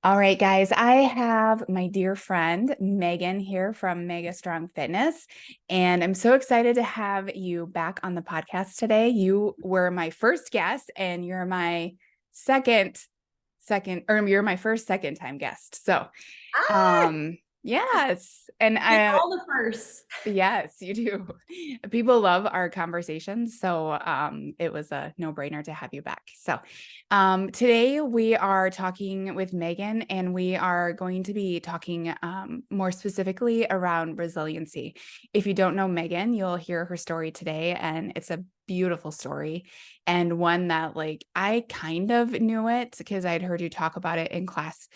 All right, guys, I have my dear friend Megan here from Mega Strong Fitness, and I'm so excited to have you back on the podcast today. You were my first guest, and you're my you're my first second time guest. So, Ah, yes, and get I all the firsts. yes, you do. People love our conversations, so it was a no-brainer to have you back. So, today we are talking with Megan, and we are going to be talking more specifically around resiliency. If you don't know Megan, you'll hear her story today, and it's a beautiful story and one that like I kind of knew it because I'd heard you talk about it in class,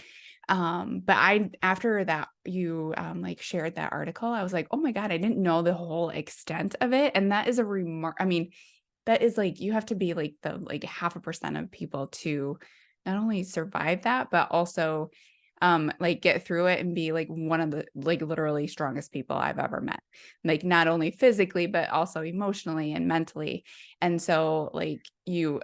but I after that you like shared that article, I was like, oh my God, I didn't know the whole extent of it. And that is a remark. I mean, that is like you have to be like the like 0.5% of people to not only survive that, but also like get through it and be like one of the like literally strongest people I've ever met. Like not only physically, but also emotionally and mentally. And so you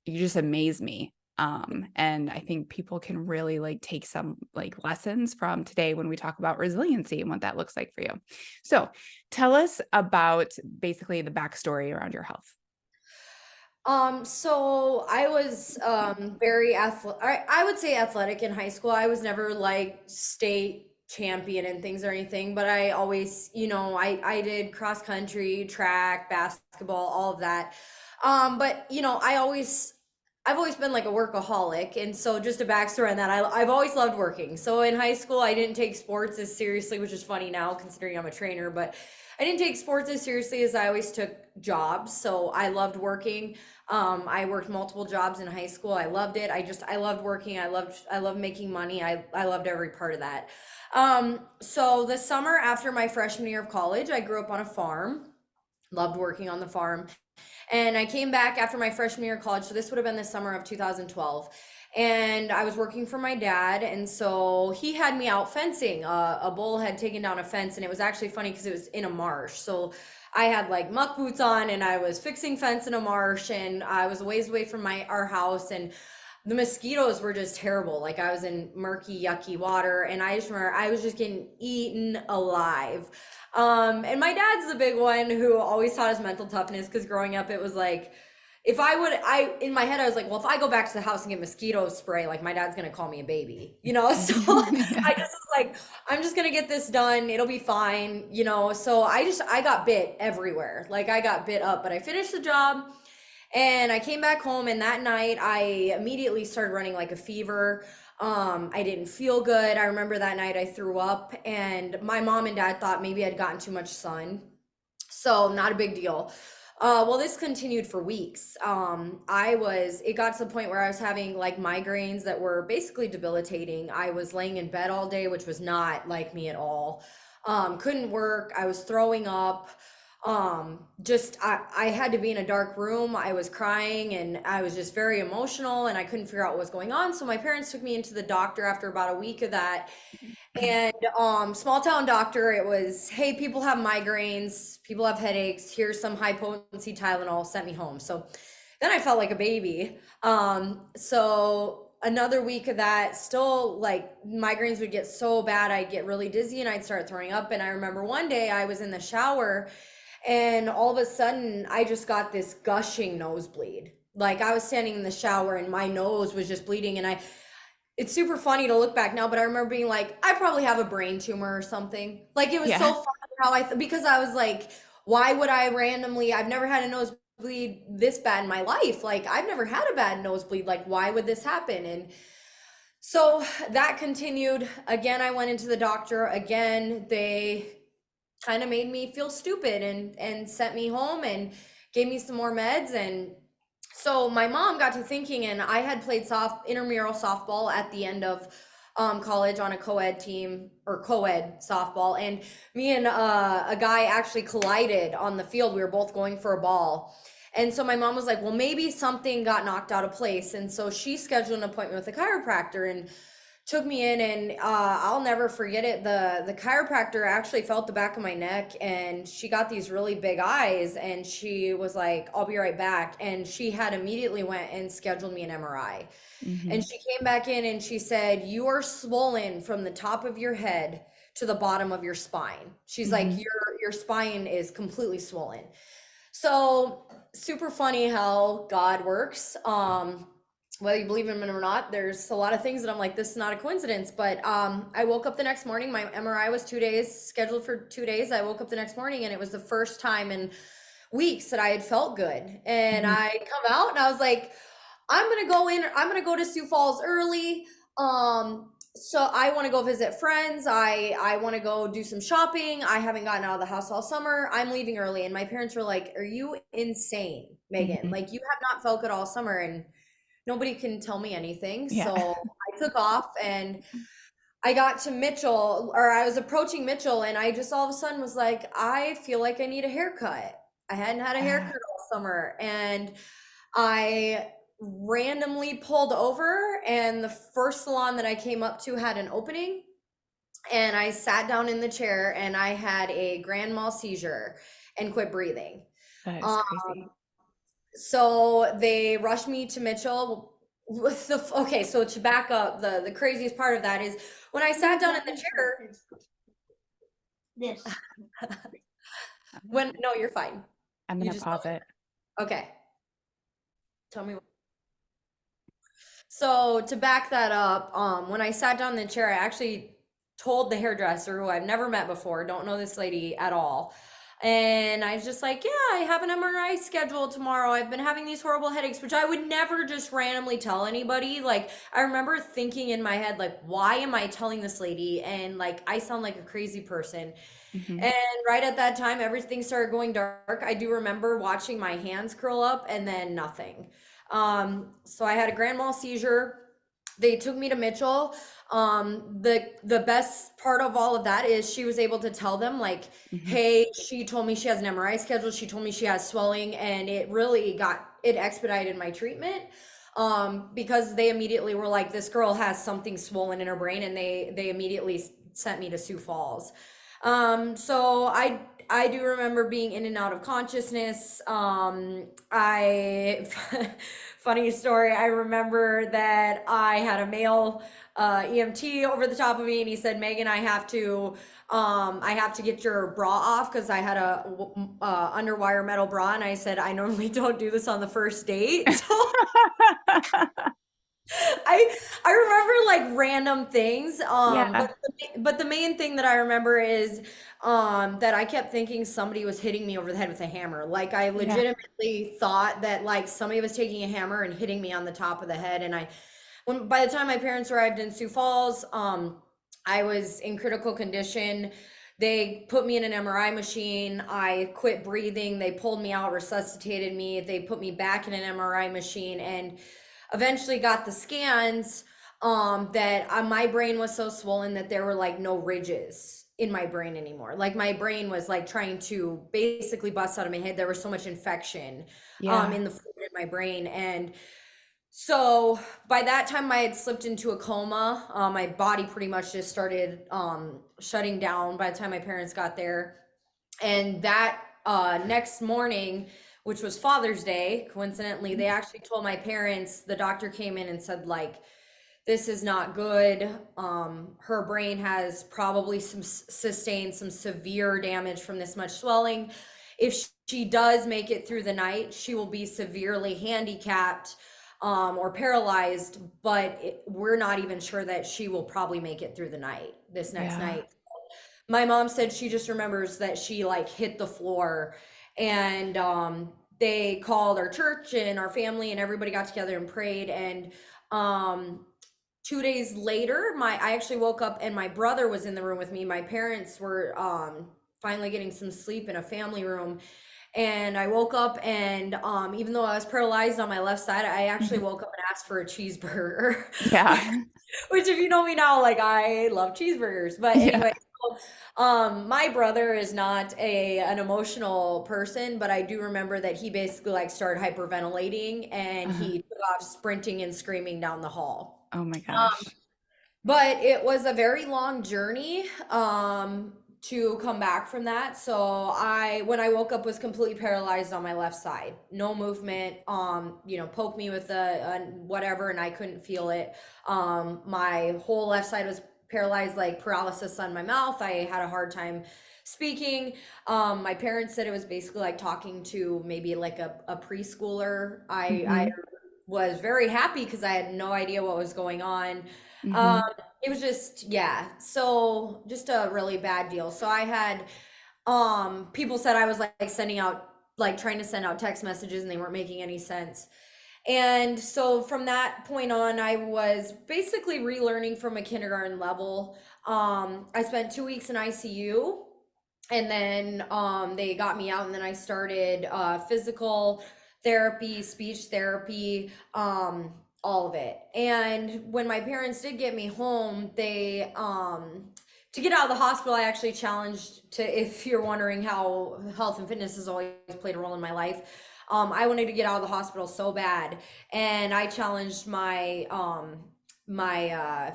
just amaze me. And I think people can really like take some like lessons from today when we talk about resiliency and what that looks like for you. So tell us about basically the backstory around your health. So I was very athletic. I would say athletic in high school. I was never like state champion and things or anything, but I always, I did cross country, track, basketball, all of that. But I've always been like a workaholic, and so just a backstory on that, I've always loved working. So in high school, I didn't take sports as seriously, which is funny now considering I'm a trainer, but I didn't take sports as seriously as I always took jobs. So I loved working. I worked multiple jobs in high school. I loved it. I loved working. I loved making money. I loved every part of that. So the summer after my freshman year of college, I grew up on a farm. Loved working on the farm. And I came back after my freshman year of college. So this would have been the summer of 2012. And I was working for my dad. And so he had me out fencing. A bull had taken down a fence. And it was actually funny because it was in a marsh. So I had like muck boots on and I was fixing fence in a marsh. And I was a ways away from our house. And the mosquitoes were just terrible. Like I was in murky, yucky water, and I just remember I was just getting eaten alive. And my dad's the big one who always taught us mental toughness because growing up, it was like, if I would, I in my head, I was like, well, if I go back to the house and get mosquito spray, like my dad's gonna call me a baby, you know? So I just was like, I'm just gonna get this done. It'll be fine, you know? So I got bit everywhere. Like I got bit up, but I finished the job. And I came back home, and that night I immediately started running like a fever. I didn't feel good. I remember that night I threw up, and my mom and dad thought maybe I'd gotten too much sun. So, not a big deal. Well, this continued for weeks. It got to the point where I was having like migraines that were basically debilitating. I was laying in bed all day, which was not like me at all. Couldn't work. I was throwing up. I had to be in a dark room. I was crying and I was just very emotional and I couldn't figure out what was going on. So my parents took me into the doctor after about a week of that. And small town doctor, it was, hey, people have migraines, people have headaches, here's some high potency Tylenol, sent me home. So then I felt like a baby. So another week of that, still like migraines would get so bad, I'd get really dizzy and I'd start throwing up. And I remember one day I was in the shower and all of a sudden I just got this gushing nosebleed. Like I was standing in the shower and my nose was just bleeding, and it's super funny to look back now, but I remember being like, I probably have a brain tumor or something. Like it was so Yeah. funny how because I was like, why would I randomly, I've never had a nosebleed this bad in my life. Like I've never had a bad nosebleed. Like why would this happen? And so that continued. Again, I went into the doctor. Again, they kind of made me feel stupid and sent me home and gave me some more meds. And so my mom got to thinking, and I had played intramural softball at the end of college on a co-ed team, or co-ed softball, and me and a guy actually collided on the field. We were both going for a ball. And so my mom was like, well, maybe something got knocked out of place. And so she scheduled an appointment with a chiropractor. And took me in, and I'll never forget it. The chiropractor actually felt the back of my neck, and she got these really big eyes, and she was like, "I'll be right back." And she had immediately went and scheduled me an MRI. And Hmm. she came back in and she said, "You are swollen from the top of your head to the bottom of your spine." She's like, Hmm. "Your spine is completely swollen." So super funny how God works. Whether you believe in him or not, there's a lot of things that I'm like, this is not a coincidence. But I woke up the next morning. My MRI was 2 days, scheduled for 2 days. I woke up the next morning, and it was the first time in weeks that I had felt good. And Hmm. I come out and I was like, I'm gonna go to Sioux Falls early. So I want to go visit friends. I want to go do some shopping. I haven't gotten out of the house all summer. I'm leaving early. And my parents were like, "Are you insane, Megan? Hmm. Like, you have not felt good all summer and nobody can tell me anything." Yeah. So I took off, and I got to Mitchell, or I was approaching Mitchell, and I just all of a sudden was like, "I feel like I need a haircut." I hadn't had a Uh, haircut all summer, and I randomly pulled over, and the first salon that I came up to had an opening, and I sat down in the chair, and I had a grand mal seizure and quit breathing. that is Um, crazy. so they rushed me to Mitchell. With the Okay, so to back up, the craziest part of that is when I sat down in the chair. This. When No, you're fine. I'm You gonna just pause it. Okay. Tell me. So to back that up, when I sat down in the chair, I actually told the hairdresser, who I've never met before, don't know this lady at all. And I was just like, "Yeah, I have an MRI scheduled tomorrow. I've been having these horrible headaches," which I would never just randomly tell anybody. Like, I remember thinking in my head, like, why am I telling this lady? And like, I sound like a crazy person. Hmm. And right at that time, everything started going dark. I do remember watching my hands curl up and then nothing. So I had a grand mal seizure. They took me to Mitchell. The best part of all of that is she was able to tell them, like, Hmm. "Hey, she told me she has an MRI scheduled. She told me she has swelling," and it expedited my treatment. Because they immediately were like, "This girl has something swollen in her brain," and they immediately sent me to Sioux Falls. So I do remember being in and out of consciousness. I Funny story. I remember that I had a male EMT over the top of me, and he said, "Megan, I have to get your bra off because I had a underwire metal bra," and I said, "I normally don't do this on the first date." So I remember like random things. Yeah. But the main thing that I remember is that I kept thinking somebody was hitting me over the head with a hammer. Like, I Yeah. legitimately thought that like somebody was taking a hammer and hitting me on the top of the head. And by the time my parents arrived in Sioux Falls, I was in critical condition. They put me in an MRI machine. I quit breathing. They pulled me out, resuscitated me. They put me back in an MRI machine, and eventually got the scans that my brain was so swollen that there were like no ridges in my brain anymore. Like, my brain was like trying to basically bust out of my head. There was so much infection Yeah. in the fluid in my brain. And so by that time, I had slipped into a coma. My body pretty much just started shutting down by the time my parents got there. And that next morning, which was Father's Day, coincidentally, they actually told my parents, the doctor came in and said, like, "This is not good. Her brain has probably sustained some severe damage from this much swelling. If she does make it through the night, she will be severely handicapped or paralyzed, but we're not even sure that she will probably make it through the night, this next Yeah. night." My mom said she just remembers that she like hit the floor, and they called our church and our family, and everybody got together and prayed. And um 2 days later, my I actually woke up and my brother was in the room with me. My parents were finally getting some sleep in a family room, and I woke up, and even though I was paralyzed on my left side, I actually Mhm. woke up and asked for a cheeseburger. Yeah. Which, if you know me now, like, I love cheeseburgers. But Yeah. anyway, so, my brother is not an emotional person, but I do remember that he basically like started hyperventilating, and Uh-huh. he took off sprinting and screaming down the hall. Oh my Um, gosh. But it was a very long journey to come back from that. So when I woke up, was completely paralyzed on my left side, no movement. Poke me with a whatever, and I couldn't feel it. My whole left side was paralyzed, like paralysis on my mouth. I had a hard time speaking. My parents said it was basically like talking to maybe like a preschooler. I Mm-hmm. was very happy because I had no idea what was going on. Um, Mm-hmm. it was just, yeah, so just a really bad deal. So I had people said I was like sending out, like trying to send out text messages, and they weren't making any sense. And so from that point on, I was basically relearning from a kindergarten level. I spent 2 weeks in ICU, and then they got me out, and then I started physical therapy, speech therapy, all of it. And when my parents did get me home, they to get out of the hospital, I actually challenged to, if you're wondering how health and fitness has always played a role in my life, I wanted to get out of the hospital so bad, and I challenged my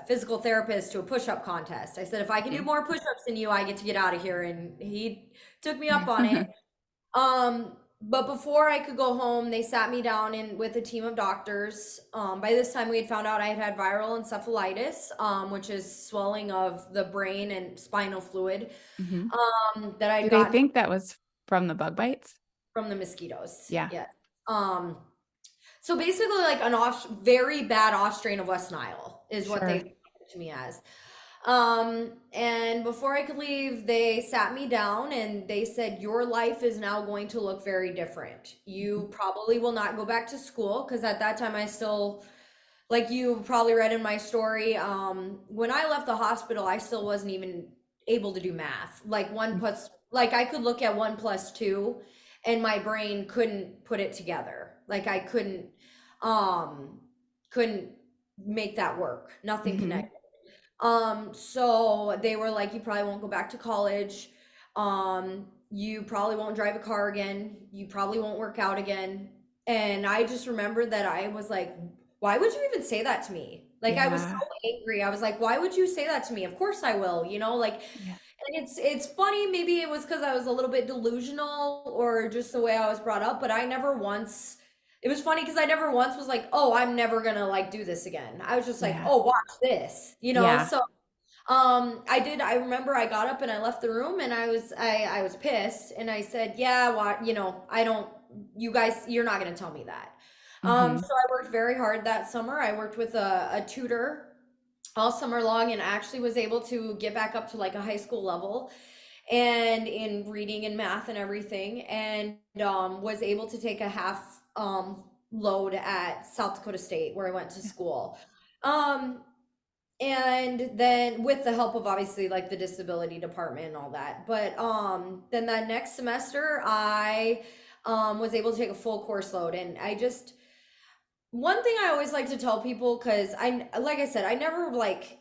physical therapist to a push-up contest. I said, if I can do more push-ups than you, I get to get out of here. And he took me up on it. But before I could go home, they sat me down with a team of doctors. By this time, we had found out I had had viral encephalitis, which is swelling of the brain and spinal fluid, Mm-hmm. that Do I'd they gotten think that was from the bug bites? from the mosquitoes. Yeah, Yeah. Um, so basically, like very bad off strain of West Nile is what they sure. described it to me as. And before I could leave, they sat me down and they said, your life is now going to look very different. Mhm. You probably will not go back to school, because at that time I still, like you probably read in my story, when I left the hospital, I still wasn't even able to do math. Like I could look at 1 plus 2, and my brain couldn't put it together. Like I um, couldn't make that work. Nothing Mhm. connected. So they were like, you probably won't go back to college. You probably won't drive a car again. You probably won't work out again. And I just remembered that I was like, why would you even say that to me? Like I was so Yeah, angry. I was like, why would you say that to me? Of course I will, like, yeah, and it's funny, maybe it was because I was a little bit delusional or just the way I was brought up, but I never once, it was funny because I never once was like, oh, I'm never gonna like do this again. I was just like, yeah, oh, watch this, yeah, so I remember I got up and I left the room, and I was pissed, and I said, yeah, what, I don't, you guys, you're not going to tell me that. Mhm. So I worked very hard that summer. I worked with a tutor all summer long, and actually was able to get back up to like a high school level, and in reading and math and everything, and was able to take a half load at South Dakota State, where I went to Yeah. school. Um, and then with the help of obviously like the disability department and all that. But then that next semester I was able to take a full course load, and I just, one thing I always like to tell people, because like I said, I never like,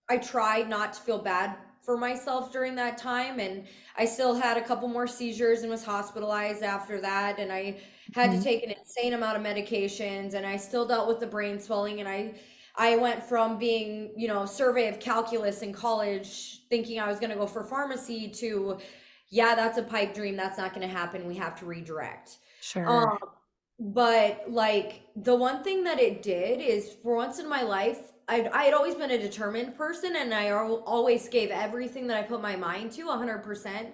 I tried not to feel bad for myself during that time, and I still had a couple more seizures and was hospitalized after that, and I had to Mhm. take an insane amount of medications, and I still dealt with the brain swelling, and I went from being, survey of calculus in college thinking I was going to go for pharmacy to, yeah, that's a pipe dream, that's not going to happen, we have to redirect. Sure. Um but like the one thing that it did is, for once in my life, I had always been a determined person, and I always gave everything that I put my mind to 100%.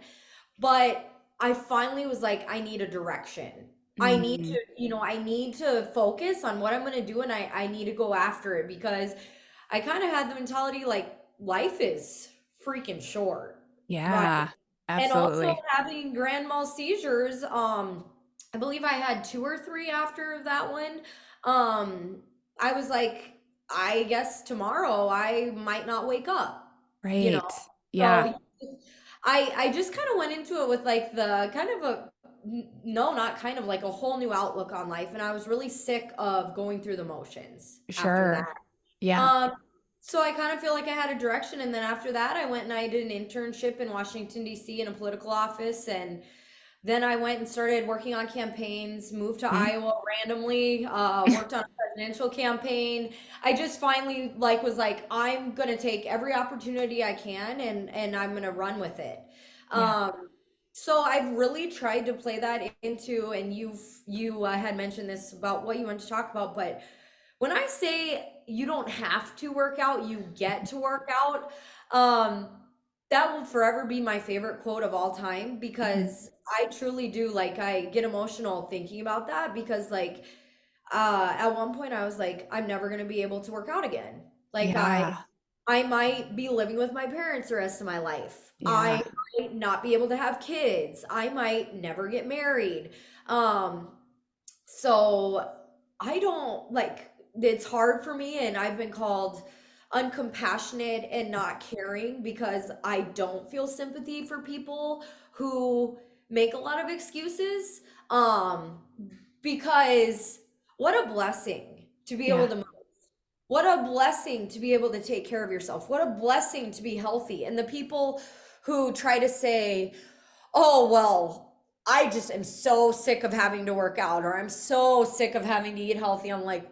But I finally was like, I need a direction. I need Mhm. to, I need to focus on what I'm going to do, and I need to go after it, because I kind of had the mentality like life is freaking short. Right. Yeah, And also absolutely. having grand mal seizures, I believe I had 2 or 3 after that one. Um, I was like, I guess tomorrow I might not wake up, you know? Right. Yeah, So I just kind of went into it with like the kind of no, not kind of, like a whole new outlook on life, and I was really sick of going through the motions after that. sure. Yeah. Um, so I kind of feel like I had a direction, and then after that, I went and I did an internship in Washington D.C. in a political office, and then I went and started working on campaigns. Moved to Mhm. Iowa randomly. Worked on a presidential campaign. I just finally like was like, I'm gonna take every opportunity I can and I'm gonna run with it. Yeah. Um, so I've really tried to play that into, and you had mentioned this about what you want to talk about, but when I say you don't have to work out, you get to work out, um, that will forever be my favorite quote of all time Mhm. because I truly do like I get emotional thinking about that because like at one point I was like I'm never going to be able to work out again. Like Yeah. I might be living with my parents the rest of my life. I Yeah. might not be able to have kids. I might never get married. Um so I don't like it's hard for me and I've been called uncompassionate and not caring because I don't feel sympathy for people who make a lot of excuses. Um because what a blessing to be able Yeah. to move. What a blessing to be able to take care of yourself. What a blessing to be healthy. And the people who try to say, oh, well, I just am so sick of having to work out or I'm so sick of having to eat healthy. I'm like,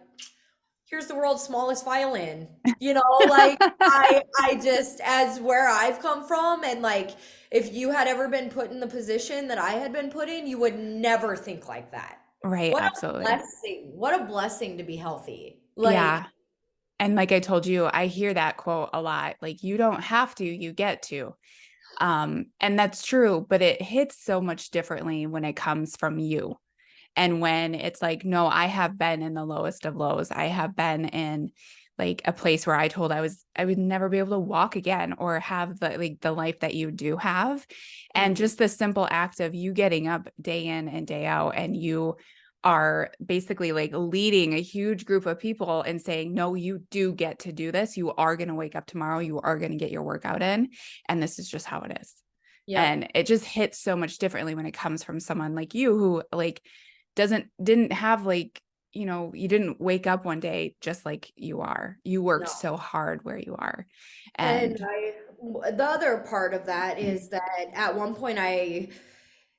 here's the world's smallest violin. You know, like I just as where I've come from and like if you had ever been put in the position that I had been put in, you would never think like that. Right. What a Absolutely. blessing. What a blessing to be healthy. Like, Yeah. And like I told you, I hear that quote a lot. Like, you don't have to, you get to. And that's true, but it hits so much differently when it comes from you. And when it's like, no, I have been in the lowest of lows. I have been in like a place where I would never be able to walk again or have the life that you do have. And mhm. just the simple act of you getting up day in and day out and you are basically like leading a huge group of people and saying, no, you do get to do this. You are going to wake up tomorrow. You are going to get your workout in. And this is just how it is. Yep. And it just hits so much differently when it comes from someone like you who like didn't have like, you didn't wake up one day just like you are. You worked No. so hard where you are. And And the other part of that is that at one point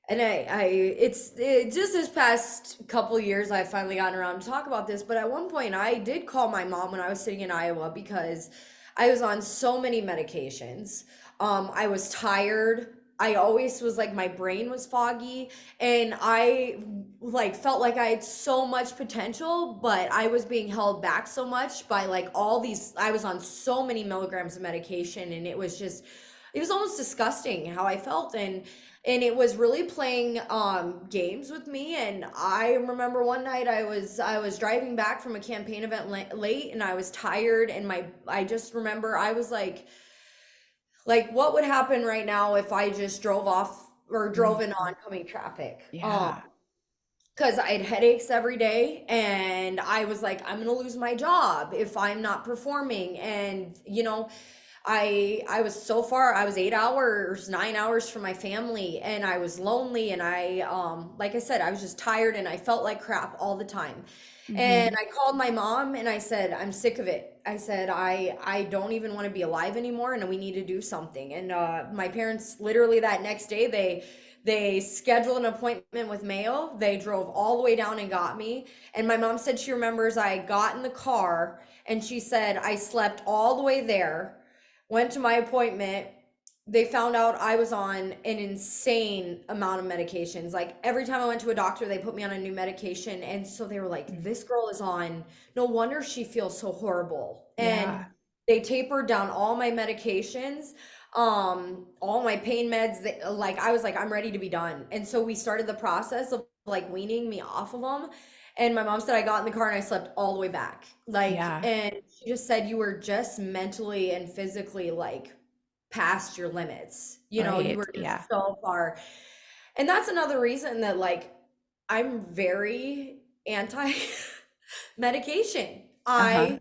just this past couple years I've finally gotten around to talk about this, but at one point I did call my mom when I was sitting in Iowa because I was on so many medications. I was tired. I always was like my brain was foggy and I like felt like I had so much potential, but I was being held back so much by like all these I was on so many milligrams of medication and it was almost disgusting how I felt and it was really playing games with me and I remember one night I was driving back from a campaign event late and I was tired and my I just remember I was like what would happen right now if I just drove off or drove in Mhm. oncoming traffic Yeah. because I had headaches every day and I was like I'm gonna lose my job if I'm not performing and I was so far I was 8 hours 9 hours from my family and I was lonely and I like I said I was just tired and I felt like crap all the time and Hmm. I called my mom and I said I'm sick of it. I said I don't even want to be alive anymore and we need to do something and my parents literally that next day they scheduled an appointment with Mayo. They drove all the way down and got me. And my mom said she remembers I got in the car and she said I slept all the way there, went to my appointment. They found out I was on an insane amount of medications. Like every time I went to a doctor, they put me on a new medication. And so they were like, this girl is on, no wonder she feels so horrible. And Yeah. they tapered down all my medications, all my pain meds. Like I was like, I'm ready to be done. And so we started the process of like weaning me off of them. And my mom said I got in the car and I slept all the way back. Like, Yeah. and she just said you were just mentally and physically like past your limits. You Right. were Yeah. just so far. And that's another reason that like I'm very anti medication. Uh-huh.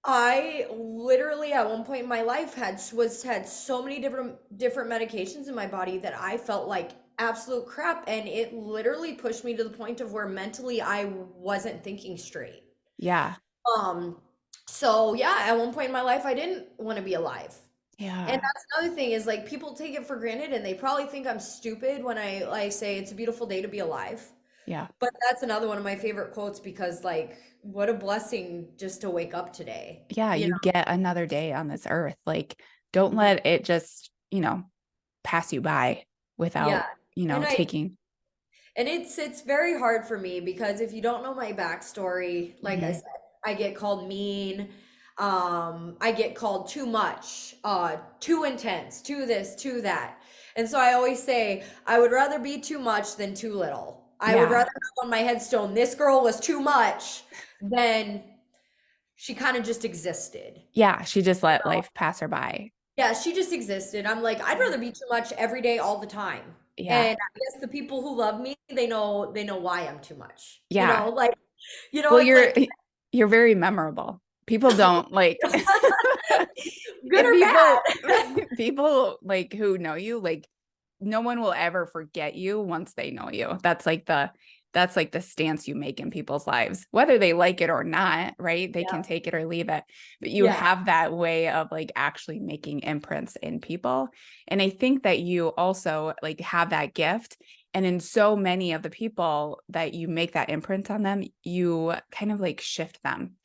I literally at one point in my life had so many different medications in my body that I felt like absolute crap and it literally pushed me to the point of where mentally I wasn't thinking straight. Yeah. Um so yeah, at one point in my life I didn't want to be alive. And Yeah. that's another thing is like people take it for granted and they probably think I'm stupid when I like say it's a beautiful day to be alive. Yeah. But that's another one of my favorite quotes because like what a blessing just to wake up today, Yeah, you you get another day on this earth. Like, don't know? let it just, pass you by Yeah. without, And taking. it's very hard for me because if you don't know my backstory, like I Mhm. said, I get called mean. I get called too much, too intense, too this, too that. And so I always say, I would rather be too much than too little. I would Yeah. rather have on my headstone, this girl was too much than she kind of just existed. Yeah, she just let life pass her by. Yeah, she just existed. I'm like, I'd rather be too much every day, all the time. Yeah. And I guess the people who love me, they know why I'm too much. Yeah. Well, It's like you're very memorable. People don't like good if or people bad. people like who know you, like no one will ever forget you once they know you. That's like the stance you make in people's lives, whether they like it or not, right? They can Yeah. take it or leave it. But you Yeah. have that way of like actually making imprints in people. And I think that you also like have that gift. And in so many of the people that you make that imprint on them, you kind of like shift them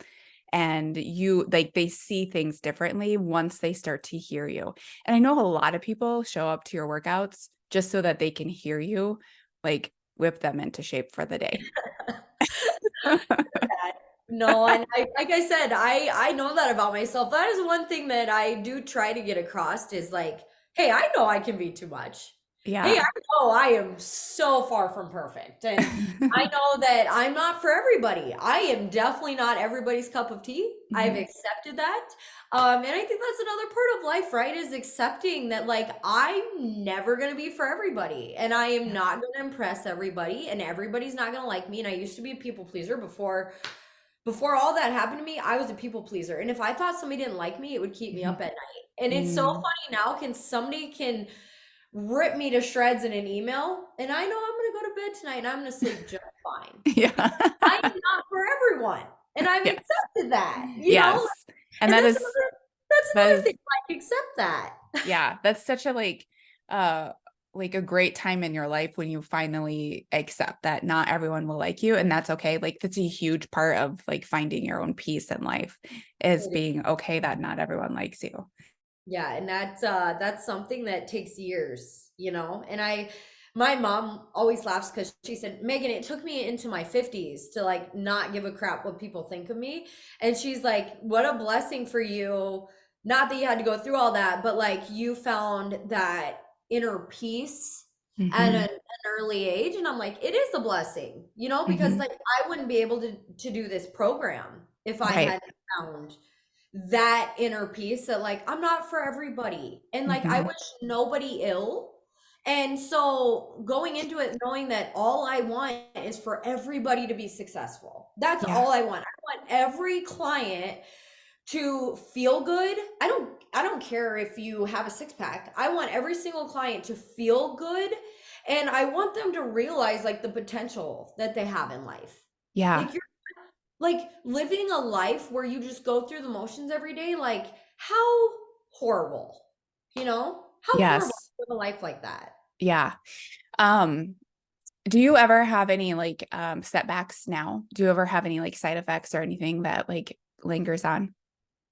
and you like they see things differently once they start to hear you. And I know a lot of people show up to your workouts just so that they can hear you like whip them into shape for the day. No, and like I said, I know that about myself. That is one thing that I do try to get across is like, hey, I know I can be too much. Hey, I Yeah. know I am so far from perfect. And I know that I'm not for everybody. I am definitely not everybody's cup of tea. I've Mhm. accepted that. And I think that's another part of life, right? Is accepting that like I'm never gonna be for everybody and I am Yeah. not gonna impress everybody and everybody's not gonna like me. And I used to be a people pleaser before all that happened to me, I was a people pleaser. And if I thought somebody didn't like me, it would keep me up Mhm. at night. And it's so Mm. funny now, somebody can rip me to shreds in an email, and I know I'm gonna go to bed tonight and I'm gonna sleep just fine. Because Yeah. I am not for everyone. And I've Yes. accepted that, Yes. And and that is that's that another thing, is like accept that. yeah, that's such a uh like a great time in your life when you finally accept that not everyone will like you and that's okay. Like that's a huge part of like finding your own peace in life is being okay that not everyone likes you. Yeah, and that's something that takes years, And my mom always laughs because she said, Megan, it took me into my 50s to like not give a crap what people think of me. And she's like, what a blessing for you. Not that you had to go through all that, but like you found that inner peace at Hmm. an early age. And I'm like, it is a blessing, because Hmm. like I wouldn't be able to do this program if I Right. hadn't found that inner peace that like I'm not for everybody and like I Hmm. wish nobody ill. And so going into it knowing that all I want is for everybody to be successful. That's Yeah. all I want. I want every client to feel good. I don't care if you have a six pack. I want every single client to feel good and I want them to realize like the potential that they have in life. Yeah. Like like living a life where you just go through the motions every day, like how horrible, How horrible Yes. to live a life like that. Yeah. Um, do you ever have any like setbacks now? Do you ever have any like side effects or anything that like lingers on?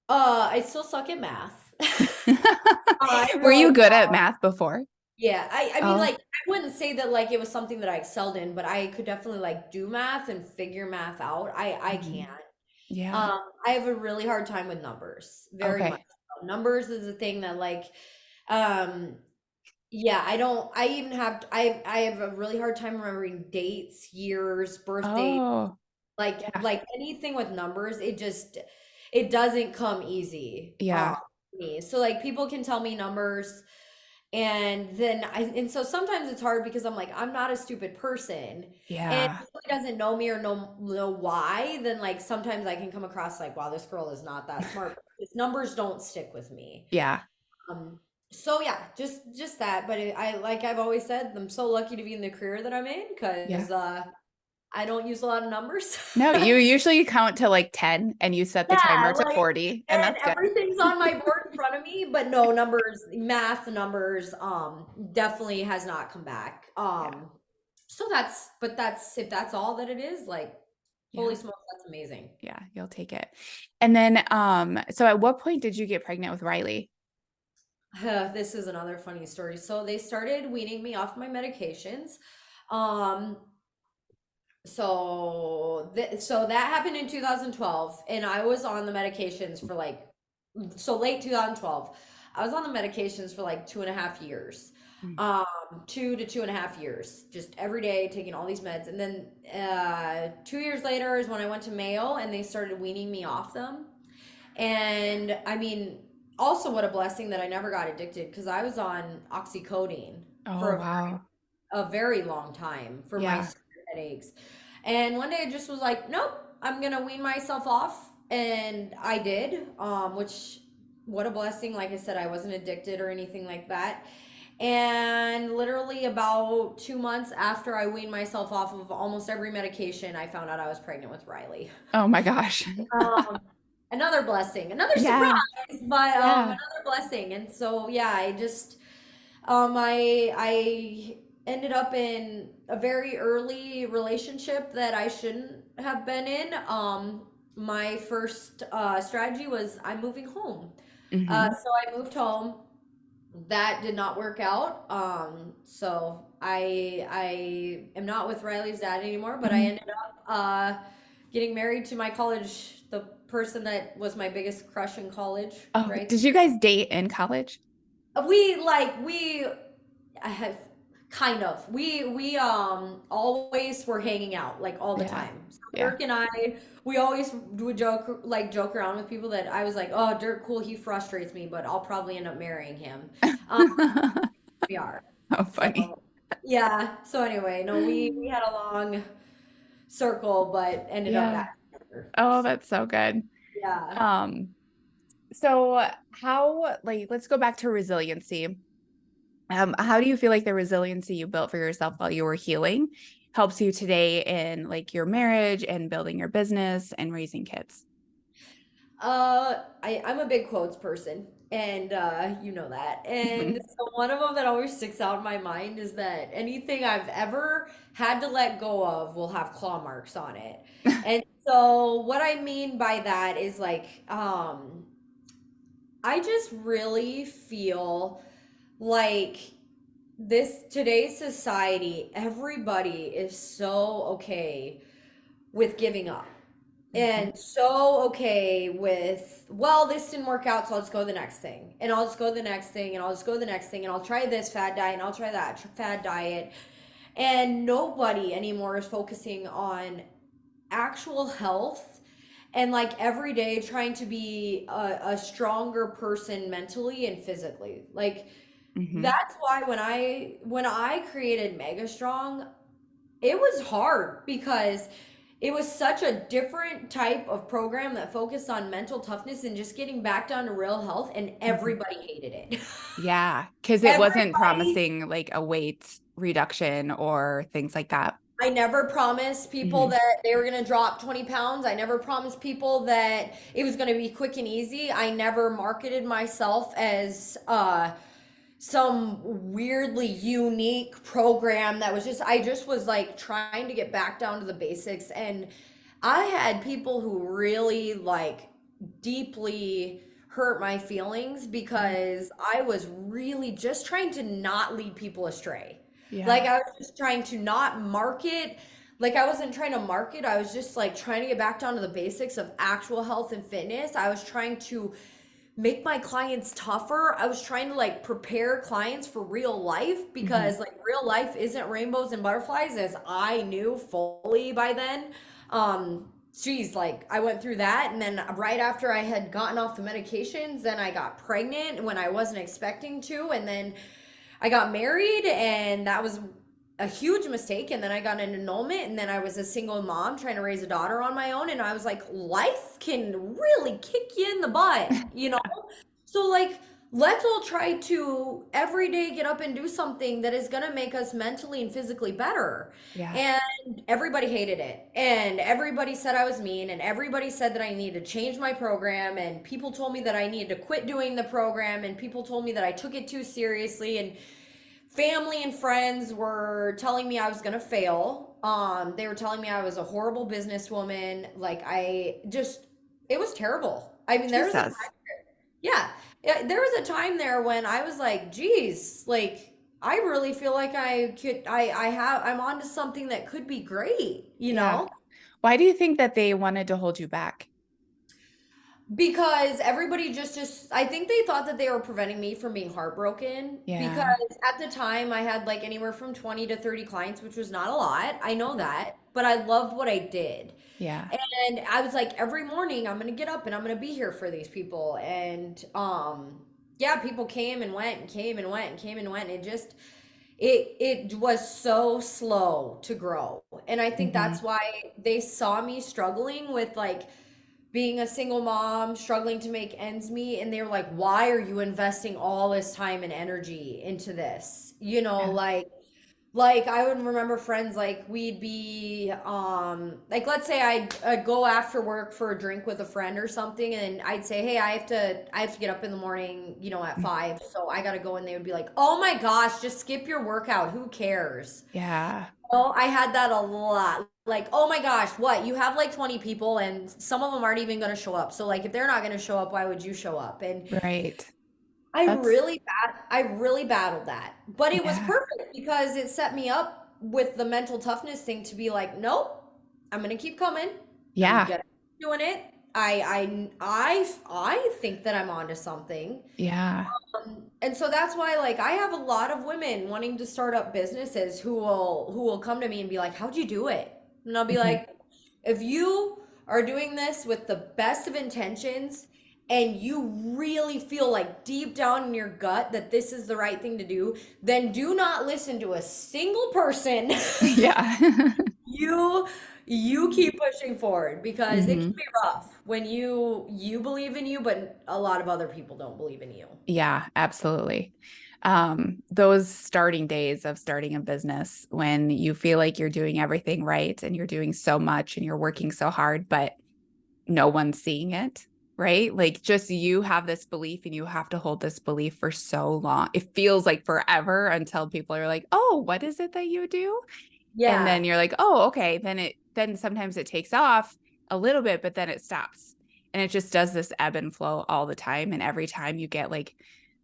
I still suck at math. I Were really you good at math before? Yeah, I mean, Oh. like, I wouldn't say that like it was something that I excelled in, but I could definitely like do math and figure math out. I can't. Mhm. Yeah. I have a really hard time with numbers, very much. Okay. So. Numbers is a thing that like, um, yeah, I don't. I even have. I have a really hard time remembering dates, years, birthdays, Oh, yeah. like anything with numbers. It doesn't come easy. Yeah. For me. So like people can tell me numbers and so sometimes it's hard because I'm like, I'm not a stupid person. And if Yeah. somebody doesn't know me or know why, then like sometimes I can come across like, wow, this girl is not that smart. Because numbers don't stick with me. Yeah. Um, so yeah, just that. But I've always said, I'm so lucky to be in the career that I'm in Yeah. because I don't use a lot of numbers. No, you usually count to like 10 and you set the Yeah, timer to like 40 and and that's good. everything's on my board in front of me, but no numbers, math numbers, definitely has not come back. Yeah. So that's if that's all that it is, like Holy Yeah. smokes, that's amazing. Yeah. You'll take it. And then, so at what point did you get pregnant with Riley? This is another funny story. So they started weaning me off my medications. Um, so that happened in 2012, and I was on the medications for like so late 2012. I was on the medications for like 2.5 years. Mm. 2 to 2.5 years, just every day taking all these meds. And then 2 years later is when I went to Mayo and they started weaning me off them. And I mean, also what a blessing that I never got addicted because I was on oxycodone Oh, for wow. a very long time for my Yeah. severe headaches. And one day I just was like, nope, I'm gonna wean myself off. And I did, which what a blessing. Like I said, I wasn't addicted or anything like that. And literally about 2 months after I weaned myself off of almost every medication, I found out I was pregnant with Riley. Oh my gosh. Um, another blessing, another surprise, Yeah. but Yeah. another blessing. And so yeah, I just I ended up in a very early relationship that I shouldn't have been in. My first strategy was I'm moving home. Hmm. So I moved home. That did not work out. So I am not with Riley's dad anymore, but I Hmm. ended up getting married to my college, the person that was my biggest crush in college, Oh, right? did you guys date in college? We I have kind of we always were hanging out like all the Yeah. time. So Yeah. Dirk and I we always would joke around with people that I was like, oh, Dirk Cool, he frustrates me, but I'll probably end up marrying him. Um, we are. Oh, funny. So yeah. So anyway, no, we had a long circle, but ended up Yeah. back together. Oh, So that's so good. yeah. Um, so how, like, let's go back to resiliency. How do you feel like the resiliency you built for yourself while you were healing helps you today in like your marriage and building your business and raising kids? I'm a big quotes person, and you know that. And Mhm. so one of them that always sticks out in my mind is that anything I've ever had to let go of will have claw marks on it. And so what I mean by that is like, I just really feel like this today's society, everybody is so okay with giving up Mhm. and so okay with, well, this didn't work out, so I'll just go to the next thing, and I'll just go to the next thing, and I'll just go to the next thing, and I'll try this fad diet, and I'll try that fad diet. And nobody anymore is focusing on actual health and like every day trying to be a stronger person mentally and physically. Like Mhm. that's why when I created Mega Strong, it was hard because it was such a different type of program that focused on mental toughness and just getting back down to real health, and Mhm. everybody hated it. Yeah, because it wasn't Everybody. promising like a weight reduction or things like that. I never promised people Mhm. that they were going to drop 20 pounds. I never promised people that it was going to be quick and easy. I never marketed myself as some weirdly unique program that was just, I just was like trying to get back down to the basics. And I had people who really like deeply hurt my feelings Mhm. because I was really just trying to not lead people astray. Like Yeah. I was just trying to not market. Like I wasn't trying to market. I was just like trying to get back down to the basics of actual health and fitness. I was trying to make my clients tougher. I was trying to like prepare clients for real life Mhm. because like real life isn't rainbows and butterflies as I knew fully by then. Geez, like I went through that, and then right after I had gotten off the medications, then I got pregnant when I wasn't expecting to, and then I got married, and that was a huge mistake. And then I got an annulment, and then I was a single mom trying to raise a daughter on my own. And I was like, life can really kick you in the butt, you know? So, like, let's all try to every day get up and do something that is going to make us mentally and physically better. Yeah. And everybody hated it. And everybody said I was mean. And everybody said that I needed to change my program. And people told me that I needed to quit doing the program. And people told me that I took it too seriously. And family and friends were telling me I was going to fail. They were telling me I was a horrible businesswoman. Like it was terrible. I mean, there was a time, Jesus. yeah, yeah, there was a time there when I was like, geez, like I really feel like I'm onto something that could be great, you Yeah. know? Why do you think that they wanted to hold you back? Because everybody just I think they thought that they were preventing me from being heartbroken because Yeah. at the time I had like anywhere from 20 to 30 clients, which was not a lot. I know Mhm. that, but I loved what I did. Yeah. And I was like every morning I'm going to get up and I'm going to be here for these people and yeah, people came and went and came and went and came and went and it was so slow to grow. And I think Hmm. that's why they saw me struggling with like being a single mom, struggling to make ends meet, and they were like, "Why are you investing all this time and energy into this?" Yeah. Like I would remember friends like we'd be like let's say I'd go after work for a drink with a friend or something and I'd say, "Hey, I have to get up in the morning, at 5, so I got to go." And they would be like, "Oh my gosh, just skip your workout. Who cares?" Yeah. Oh, I had that a lot. Like, oh my gosh, what? You have like 20 people and some of them aren't even going to show up. So like if they're not going to show up, why would you show up? And Right. I That's, really I really battled that. But it was yeah. perfect because it set me up with the mental toughness thing to be like, "Nope. I'm going to keep coming. I'm Yeah. going to keep doing it. I think that I'm onto something." Yeah. And so that's why like I have a lot of women wanting to start up businesses who will come to me and be like, "How'd you do it?" And I'll be Hmm. like, "If you are doing this with the best of intentions and you really feel like deep down in your gut that this is the right thing to do, then do not listen to a single person. Yeah. you you keep pushing forward because it can Hmm. be rough when you believe in you but a lot of other people don't believe in you." Yeah, absolutely. Those starting days of starting a business when you feel like you're doing everything right and you're doing so much and you're working so hard, but no one's seeing it, right? Like just you have this belief and you have to hold this belief for so long. It feels like forever until people are like, "Oh, what is it that you do?" And then Yeah. you're like, "Oh, okay." Then sometimes it takes off a little bit, but then it stops. And it just does this ebb and flow all the time. And every time you get like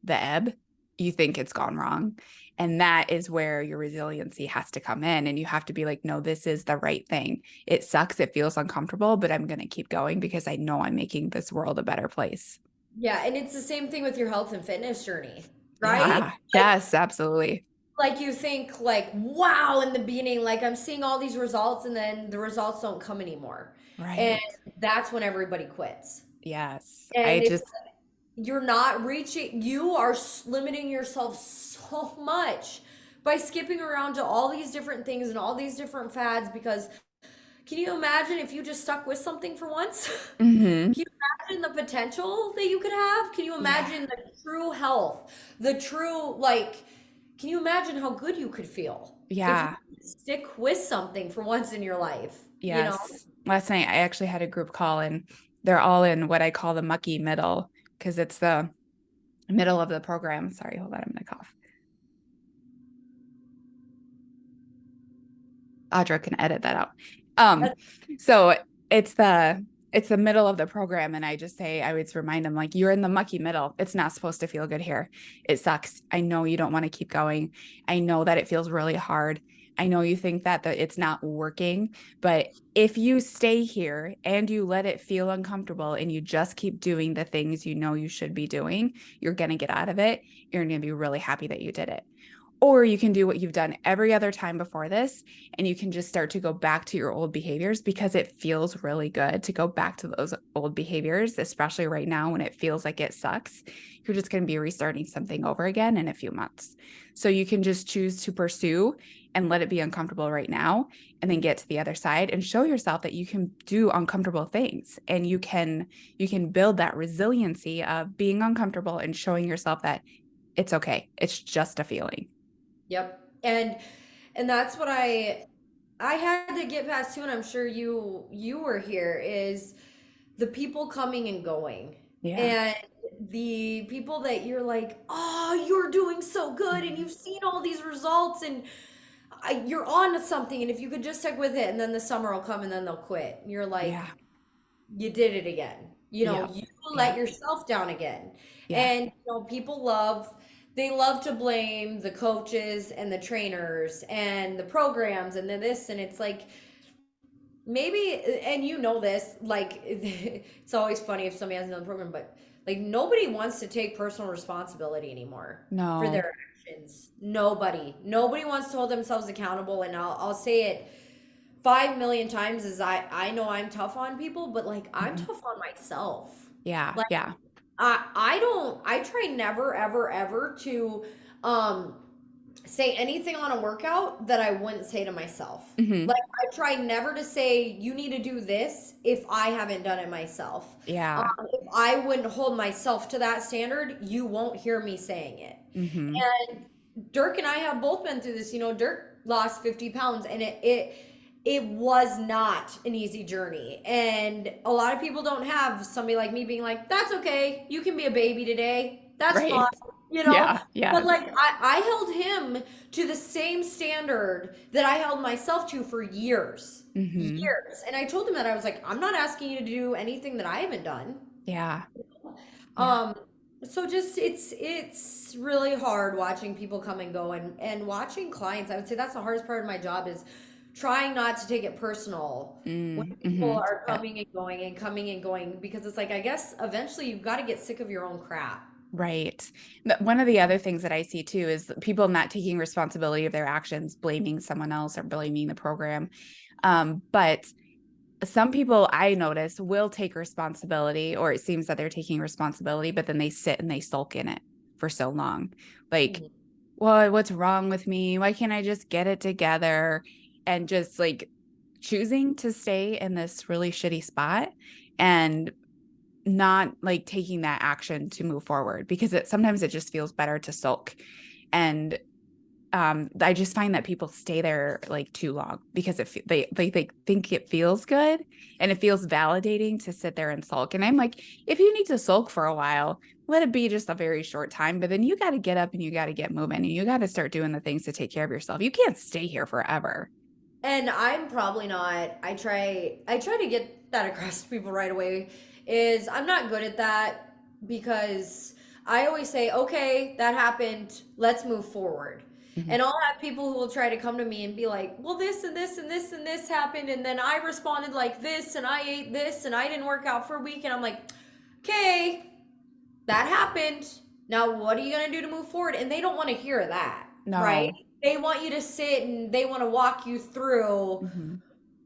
the ebb, you think it's gone wrong. And that is where your resiliency has to come in. And you have to be like, "No, this is the right thing. It sucks. It feels uncomfortable, but I'm going to keep going because I know I'm making this world a better place." Yeah, and it's the same thing with your health and fitness journey, right? Yeah. Yes, absolutely. Like you think like, wow, in the beginning, like I'm seeing all these results and then the results don't come anymore. And Right. that's when everybody quits. Yes. I And it's just, you're not reaching, you are limiting yourself so much by skipping around to all these different things and all these different fads because can you imagine if you just stuck with something for once? mhm. Can you imagine the potential that you could have? Can you Yeah. imagine the true health, the true, like, can you imagine how good you could feel if you Yeah. could stick with something for once in your life, you know? Yes. Last night I actually had a group call and they're all in what I call the mucky middle because it's the middle of the program. Sorry, hold on, I'm gonna cough. Audra can edit that out. Um, That's- so it's the middle of the program, and I just say I would remind them like you're in the mucky middle. It's not supposed to feel good here. It sucks. I know you don't want to keep going. I know that it feels really hard. I know you think that it's not working, but if you stay here and you let it feel uncomfortable and you just keep doing the things you know you should be doing, you're going to get out of it. You're going to be really happy that you did it. Or you can do what you've done every other time before this, and you can just start to go back to your old behaviors because it feels really good to go back to those old behaviors, especially right now when it feels like it sucks. You're just going to be restarting something over again in a few months. So you can just choose to pursue and let it be uncomfortable right now, and then get to the other side and show yourself that you can do uncomfortable things and you can build that resiliency of being uncomfortable and showing yourself that it's okay. It's just a feeling. Yep. And that's what I had to get past too, and I'm sure you were here, is the people coming and going. Yeah. And the people that you're like, oh, you're doing so good and Mhm. you've seen all these results and you're on to something, and if you could just stick with it, and then the summer will come, and then they'll quit. And you're Yeah. like, you did it again. Yep. You let Yep. yourself down again. Yeah. And people they love to blame the coaches and the trainers and the programs and the this, and it's like maybe, and this, like it's always funny if somebody has another program, but like nobody wants to take personal responsibility anymore for No. their actions. Nobody wants to hold themselves accountable. And I'll say it 5 million times, is I know I'm tough on people, but like I'm Mhm. tough on myself. Yeah. Like Yeah. I try never ever ever to um say anything on a workout that I wouldn't say to myself. Hmm. Like I try never to say you need to do this if I haven't done it myself. Yeah. If I wouldn't hold myself to that standard, you won't hear me saying it. Hmm. And Dirk and I have both been through this. Dirk lost 50 pounds, and it was not an easy journey. And a lot of people don't have somebody like me being like, that's okay. You can be a baby today. That's fine. Right. You know, Yeah. but Yes. like I held him to the same standard that I held myself to for years. Hmm. Years. And I told him that I was like, I'm not asking you to do anything that I haven't done. Yeah. Yeah. Um, so just it's really hard watching people come and go, and watching clients. I would say that's the hardest part of my job, is trying not to take it personal when people Mm-hmm. are coming and going and coming and going, because it's like I guess eventually you've got to get sick of your own crap. Right. One of the other things that I see too is people not taking responsibility of their actions, blaming someone else or blaming the program. But some people I notice will take responsibility, or it seems that they're taking responsibility, but then they sit and they sulk in it for so long. Like, Mhm. well, what's wrong with me? Why can't I just get it together? And just like choosing to stay in this really shitty spot and not like taking that action to move forward, because sometimes it just feels better to sulk. And I just find that people stay there like too long because they think it feels good and it feels validating to sit there and sulk. And I'm like, if you need to sulk for a while, let it be just a very short time, but then you got to get up and you got to get moving and you got to start doing the things to take care of yourself. You can't stay here forever. And I'm probably not. I try to get that across to people right away, is I'm not good at that, because I always say, "Okay, that happened. Let's move forward." Mhm. And I'll have people who will try to come to me and be like, "Well, this and this and this and this happened, and then I responded like this, and I ate this, and I didn't work out for a week." And I'm like, "Okay, that happened. Now, what are you going to do to move forward?" And they don't want to hear that, right? No. They want you to sit and they want to walk you through Hmm.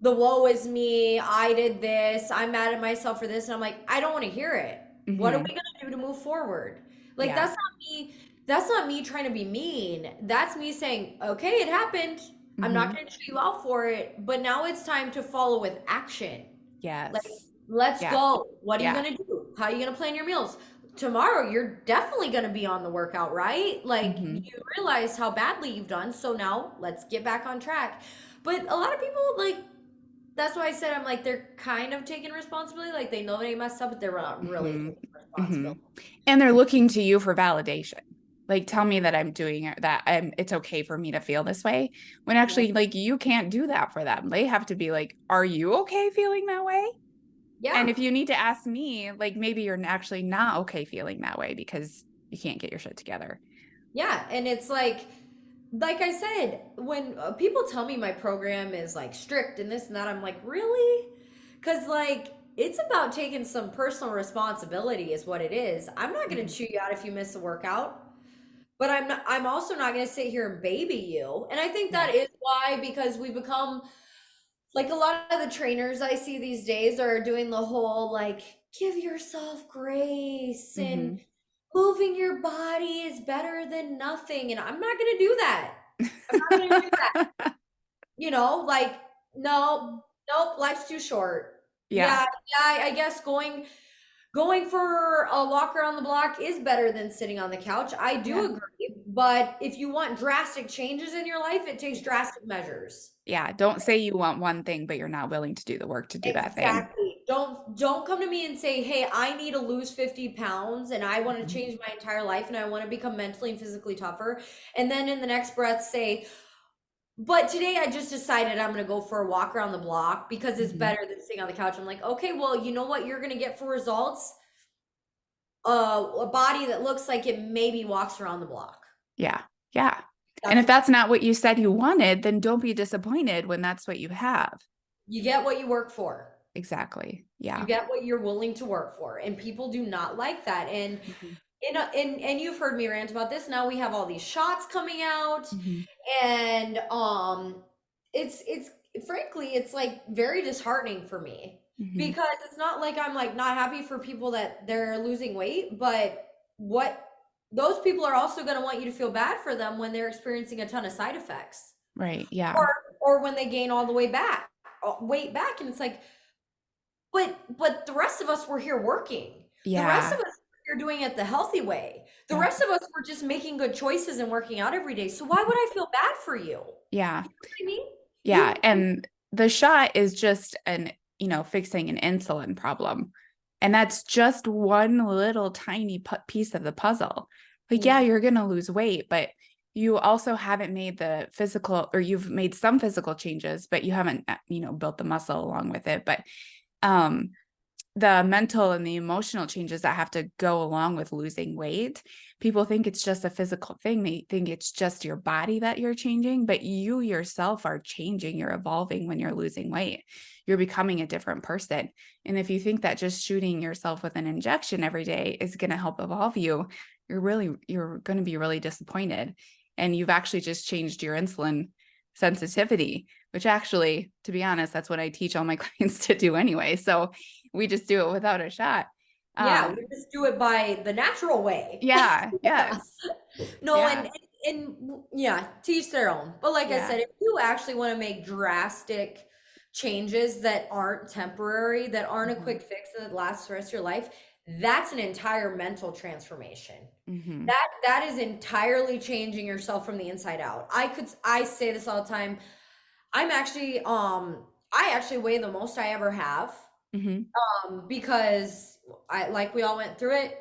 the woe is me. I did this. I'm mad at myself for this. And I'm like, I don't want to hear it. What are we Hmm. going to do to move forward? Like, Yeah. that's not me. That's not me trying to be mean. That's me saying, okay, it happened. I'm not Hmm. going to chew you out for it. But now it's time to follow with action. Like, Yes. let's Yeah. go. What are you Yeah. gonna do? How are you gonna plan your meals? Tomorrow, you're definitely gonna be on the workout, right? Like, Hmm. you realize how badly you've done, so now let's get back on track. But a lot of people, like, that's why I said I'm like, they're kind of taking responsibility. Like, they know they messed up, but they're not really Hmm. taking Hmm. responsibility. And they're looking to you for validation. Like, tell me that I'm doing it, that it's okay for me to feel this way. When Yeah. actually, like, you can't do that for them. They have to be like, are you okay feeling that way? And Yeah. if you need to ask me, like, maybe you're actually not okay feeling that way because you can't get your shit together. Yeah. And it's like I said, when people tell me my program is like strict and this and that, I'm like, really? Because like it's about taking some personal responsibility, is what it is. I'm not going to Mhm. chew you out if you miss a workout, but I'm also not going to sit here and baby you. And I think Yeah. that is why, because we become like, a lot of the trainers I see these days are doing the whole like give yourself grace, and Hmm. moving your body is better than nothing. And I'm not going to do that. I'm not going to do that. Like, no, nope, life's too short. Yeah. Yeah, I guess going for a walk around the block is better than sitting on the couch. I do Yeah. agree, but if you want drastic changes in your life, it takes drastic measures. Yeah. Don't say you want one thing, but you're not willing to do the work to do that thing. Exactly. Don't come to me and say, "Hey, I need to lose 50 pounds and I want to Mhm. change my entire life and I want to become mentally and physically tougher." And then in the next breath say, But today I just decided I'm gonna go for a walk around the block because it's Mhm. better than sitting on the couch. I'm like, okay, well, you know what you're gonna get for results? A body that looks like it maybe walks around the block. Yeah. Yeah. And That's if what that's not what you said you wanted, then don't be disappointed when that's what you have. you get what you work for. Exactly. You Yeah. get what you're willing to work for, and people do not like that. And Mhm. and you've heard me rant about this. Now we have all these shots coming out, Mhm. and it's frankly it's like very disheartening for me Mhm. because it's not like I'm like not happy for people that they're losing weight, but what those people are also going to want you to feel bad for them when they're experiencing a ton of side effects Right. Yeah. or or when they gain all the way back weight back, and it's like, but the rest of us were here working. The rest Yeah. of us were here doing it the healthy way. The Yeah. rest of us were just making good choices and working out every day. So why would I feel bad for you? You know Yeah. what I mean? Yeah. And the shot is just fixing an insulin problem. And that's just one little tiny piece of the puzzle. Like, yeah, Mhm. you're going to lose weight, but you also haven't made the physical, or you've made some physical changes, but you haven't, built the muscle along with it. But um, the mental and the emotional changes that have to go along with losing weight. People think it's just a physical thing. They think it's just your body that you're changing, but you yourself are changing. You're evolving when you're losing weight. You're becoming a different person. And if you think that just shooting yourself with an injection every day is going to help evolve you, you're going to be really disappointed. And you've actually just changed your insulin sensitivity, which actually, to be honest, that's what I teach all my clients to do anyway. So we just do it without a shot. Yeah, Um, we just do it by the natural way. yeah, yes. No, Yeah, and yeah, to each their own. But like I yeah. said, if you actually want to make drastic changes that aren't temporary, that aren't a Hmm. quick fix that lasts the rest of your life, that's an entire mental transformation. Hmm. That is entirely changing yourself from the inside out. I say this all the time. I'm actually I actually weigh the most I ever have, Hmm. because I like we all went through it.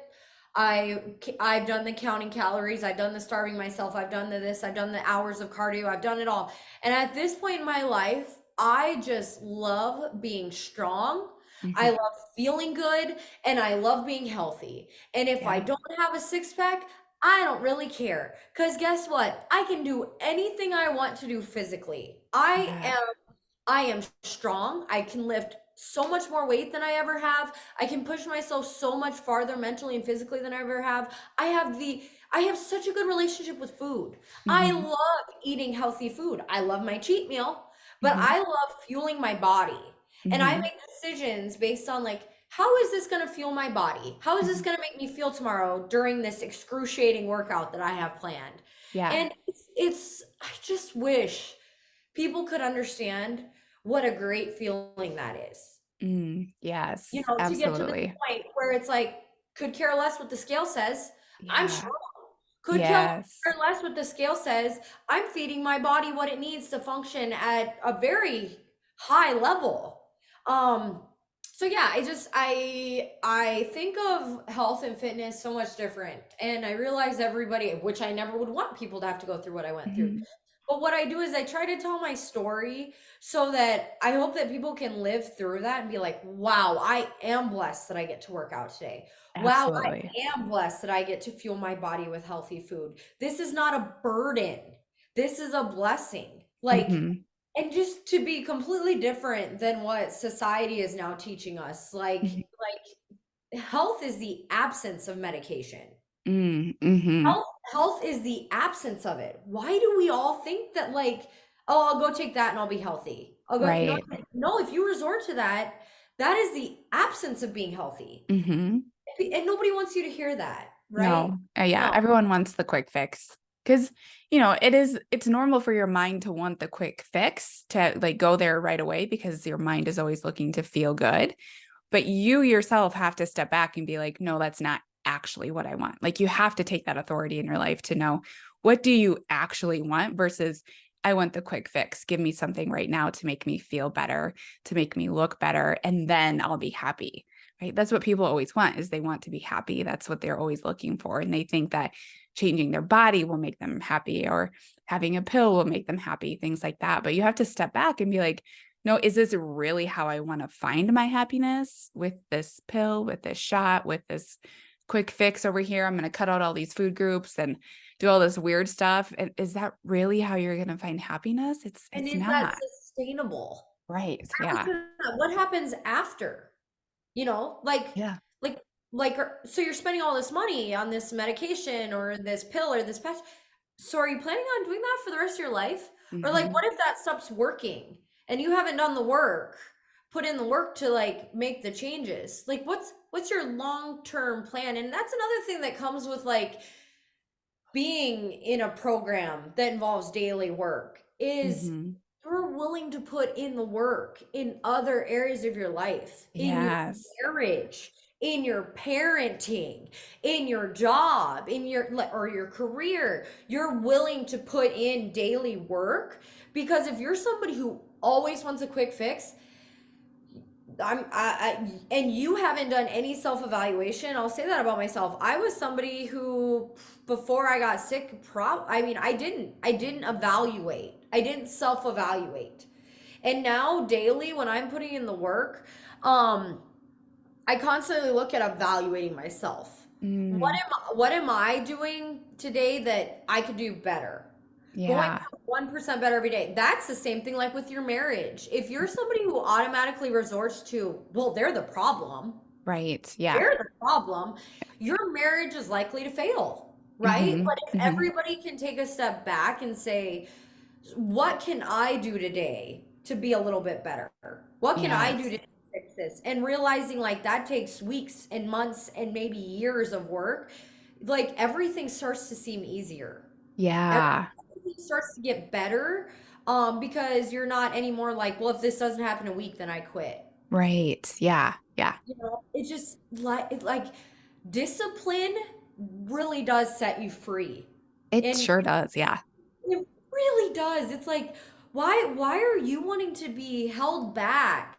I've done the counting calories, I've done the starving myself, I've done the this, I've done the hours of cardio, I've done it all. And at this point in my life, I just love being strong. I Hmm. love feeling good, and I love being healthy. And if I Yeah, don't have a six pack, I don't really care. Cuz guess what? I can do anything I want to do physically. yeah. I am strong. I can lift so much more weight than I ever have. I can push myself so much farther mentally and physically than I ever have. I have such a good relationship with food. I Hmm. love eating healthy food. I love my cheat meal, but Hmm. I love fueling my body. And I Hmm. make decisions based on like, how is this going to fuel my body? How is this Hmm. going to make me feel tomorrow during this excruciating workout that I have planned? Yeah. And I just wish people could understand what a great feeling that is. You Yes, know, to get to the absolutely. point where it's like, could care less what the scale says. I'm Yeah. strong. Could care Yes. less what the scale says. I'm feeding my body what it needs to function at a very high level. Um, so yeah, I think of health and fitness so much different. And I realize everybody, which I never would want people to have to go through what I went through. Hmm. But what I do is I try to tell my story so that I hope that people can live through that and be like, wow, I am blessed that I get to work out today. Wow, Absolutely. I am blessed that I get to fuel my body with healthy food. This is not a burden. This is a blessing. Like, Hmm. and just to be completely different than what society is now teaching us. Like health is the absence of medication. Hmm. Health is the absence of it. Why do we all think that like, oh, I'll go take that and I'll be healthy? I'll go no, Right. no, if you resort to that, that is the absence of being healthy. Hmm. And nobody wants you to hear that, right? No. Yeah, No. everyone wants the quick fix because, it's normal for your mind to want the quick fix to like go there right away because your mind is always looking to feel good. But you yourself have to step back and be like, no, that's not actually what I want. Like you have to take that authority in your life to know what do you actually want versus I want the quick fix. Give me something right now to make me feel better, to make me look better, and then I'll be happy. Right? That's what people always want is they want to be happy. That's what they're always looking for. And they think that changing their body will make them happy or having a pill will make them happy, things like that. But you have to step back and be like, no, is this really how I want to find my happiness with this pill, with this shot, with this quick fix over here? I'm going to cut out all these food groups and do all this weird stuff. And is that really how you're going to find happiness? And It's is that not. sustainable? Right. I was Yeah. gonna what happens after? You know, Yeah. like so you're spending all this money on this medication or this pill or this patch. So are you planning on doing that for the rest of your life? Or like Hmm. what if that stops working and you haven't done the work, put in the work to like make the changes? Like what's your long-term plan? And that's another thing that comes with like being in a program that involves daily work is Hmm. you're willing to put in the work in other areas of your life, in your Yes. marriage, in your parenting, in your job, in your or your career. You're willing to put in daily work because if you're somebody who always wants a quick fix, and you haven't done any self-evaluation. I'll say that about myself. I was somebody who before I got sick, I didn't evaluate. I didn't self-evaluate. And now daily when I'm putting in the work, I constantly look at evaluating myself. Mm, What am I doing today that I could do better? Going yeah. 1% better every day. That's the same thing like with your marriage. If you're somebody who automatically resorts to, well, they're the problem, Right. Yeah. they're the problem, your marriage is likely to fail, right? Hmm. But if Hmm. everybody can take a step back and say, what can I do today to be a little bit better? What can I do Yes. to fix this? And realizing like that takes weeks and months and maybe years of work, like everything starts to seem easier. Yeah. Everything starts to get better because you're not anymore like, well, if this doesn't happen in a week, then I quit. Right. Yeah. Yeah. You know, it just like discipline really does set you free. It And sure does. Yeah. it really does. It's like, why are you wanting to be held back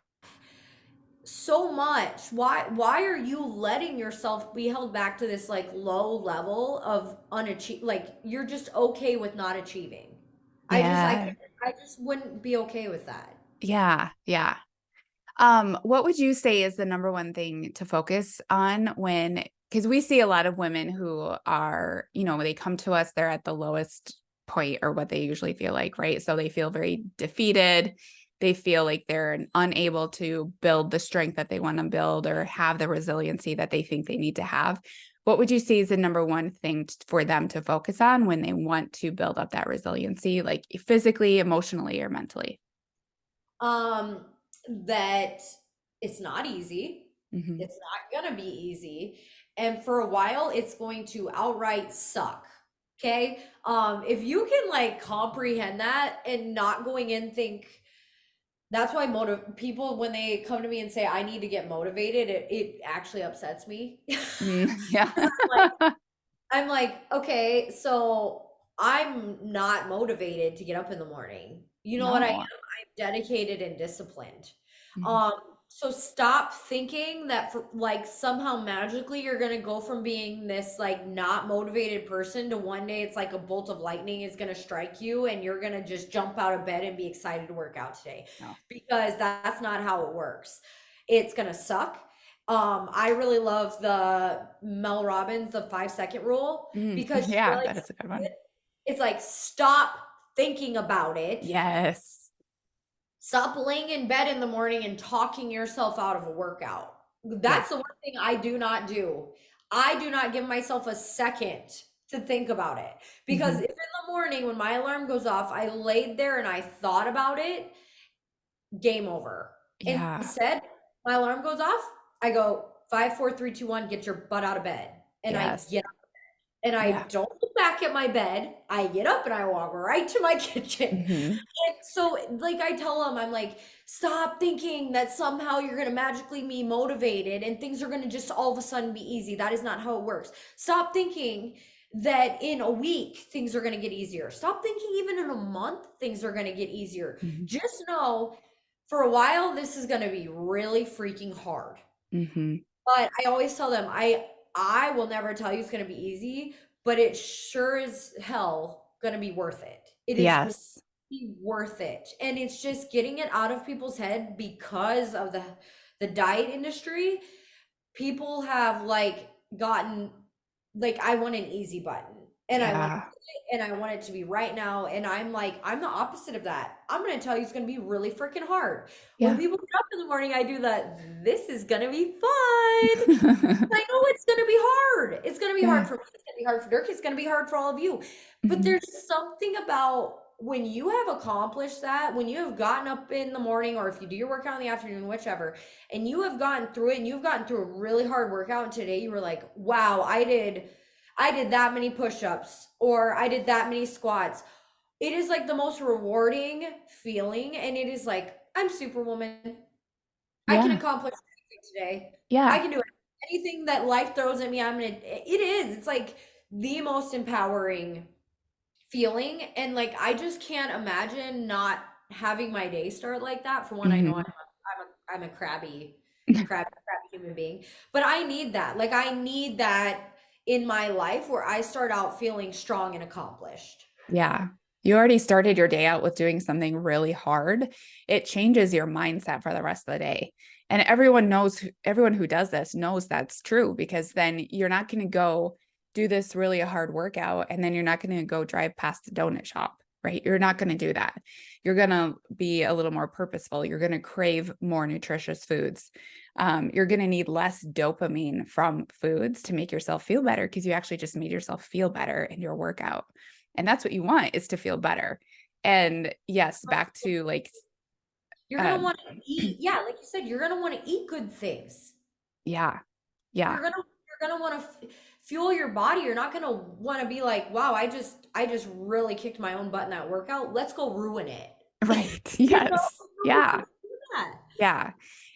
so much? Why are you letting yourself be held back to this like low level of unachieve like you're just okay with not achieving? Yeah. I just wouldn't be okay with that. Yeah. Yeah. What would you say is the number one thing to focus on when, because we see a lot of women who are, when they come to us, they're at the lowest point or what they usually feel like, right? So they feel very defeated. They feel like they're unable to build the strength that they want to build or have the resiliency that they think they need to have. What would you say is the number one thing for them to focus on when they want to build up that resiliency, like physically, emotionally, or mentally? Um, that it's not easy. Hmm. It's not gonna be easy. And for a while, it's going to outright suck. Okay. If you can like comprehend that and not going in think that's why people when they come to me and say I need to get motivated, it actually upsets me. Mm, yeah. I'm like, okay, so I'm not motivated to get up in the morning. You know what I am? No. I'm dedicated and disciplined. Mhm. Um, so stop thinking that for like somehow magically you're gonna go from being this like not motivated person to one day it's like a bolt of lightning is gonna strike you and you're gonna just jump out of bed and be excited to work out today. No. Because that's not how it works. It's gonna suck. I really love the Mel Robbins, the 5 second rule, Mm, because she yeah, really that is a good one. it's like stop thinking about it. Yes. Stop laying in bed in the morning and talking yourself out of a workout. Yeah. That's the one thing I do not do. I do not give myself a second to think about it. Because Mhm. if in the morning when my alarm goes off, I laid there and I thought about it, game over. Yeah. Instead, my alarm goes off. I go 5, 4, 3, 2, 1. Get your butt out of bed, and I Yes. get up and I Yeah. don't look back at my bed. I get up and I walk right to my kitchen. Mhm. And so, like I tell them, I'm like, stop thinking that somehow you're gonna magically be motivated and things are gonna just all of a sudden be easy. That is not how it works. Stop thinking that in a week things are gonna get easier. Stop thinking even in a month things are gonna get easier. Mhm. Just know for a while, this is going to be really freaking hard. Mhm. But I always tell them, I will never tell you it's gonna be easy, but it sure is hell gonna be worth it. It is going to Yes. be worth it. And it's just getting it out of people's head because of the diet industry. People have like gotten like I want an easy button and I want Yeah. it and I want it to be right now. And I'm like, I'm the opposite of that. I'm gonna tell you it's gonna be really freaking hard. When Yeah. people get up in the morning, I do that. This is gonna be fun. I know it's gonna be hard. It's gonna be hard Yeah. for me. It's gonna be hard for Dirk. It's gonna be hard for all of you. But Mhm. there's something about when you have accomplished that, when you have gotten up in the morning, or if you do your workout in the afternoon, whichever, and you have gotten through it and you've gotten through a really hard workout, and today you were like, wow, I did that many push-ups, or I did that many squats. It is like the most rewarding feeling, and it is like, I'm Superwoman. I can Yeah. accomplish anything today. I Yeah. can do it. Anything that life throws at me, I'm gonna. It is. It's like the most empowering feeling, and like I just can't imagine not having my day start like that. For one, I know Mhm. I'm a crabby human being, but I need that. Like I need that in my life where I start out feeling strong and accomplished. Yeah. You already started your day out with doing something really hard. It changes your mindset for the rest of the day. And everyone who does this knows that's true, because then you're not going to go do this really hard workout and then you're not going to go drive past the donut shop, right? You're not going to do that. You're going to be a little more purposeful. You're going to crave more nutritious foods. You're going to need less dopamine from foods to make yourself feel better, because you actually just made yourself feel better in your workout. And that's what you want, is to feel better. And yes, back to like, You're gonna um, want to eat, yeah, like you said, you're gonna want to eat good things. yeah, yeah, You're gonna want to fuel your body. You're not gonna want to be like, wow, I just really kicked my own butt in that workout. Let's go ruin it. right. You know, Yes. nobody Yeah. wants to do that. Yeah.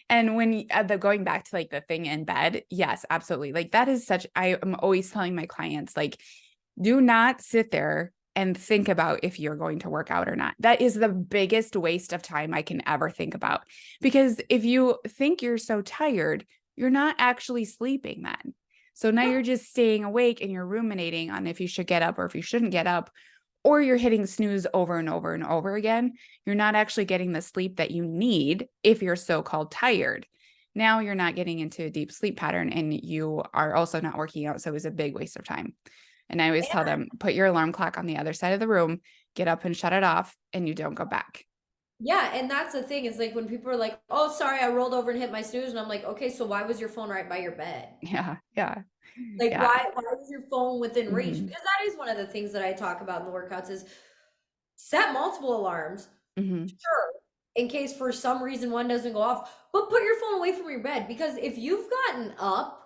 And when the going back to like the thing in bed, yes, absolutely. Like that is such, I am always telling my clients, like, do not sit there and think about if you're going to work out or not. That is the biggest waste of time I can ever think about. Because if you think you're so tired, you're not actually sleeping then. So now No, you're just staying awake and you're ruminating on if you should get up or if you shouldn't get up, or you're hitting snooze over and over and over again. You're not actually getting the sleep that you need if you're so-called tired. Now you're not getting into a deep sleep pattern and you are also not working out. So it was a big waste of time. And I always tell and them, put your alarm clock on the other side of the room, get up and shut it off, and you don't go back. yeah, and that's the thing is like when people are like, "Oh, sorry, I rolled over and hit my snooze," and I'm like, "Okay, so why was your phone right by your bed? Yeah. Yeah. Like, Yeah. why was your phone within reach?" Hmm. Because that is one of the things that I talk about in the workouts is set multiple alarms, Hmm. sure, in case for some reason one doesn't go off, but put your phone away from your bed because if you've gotten up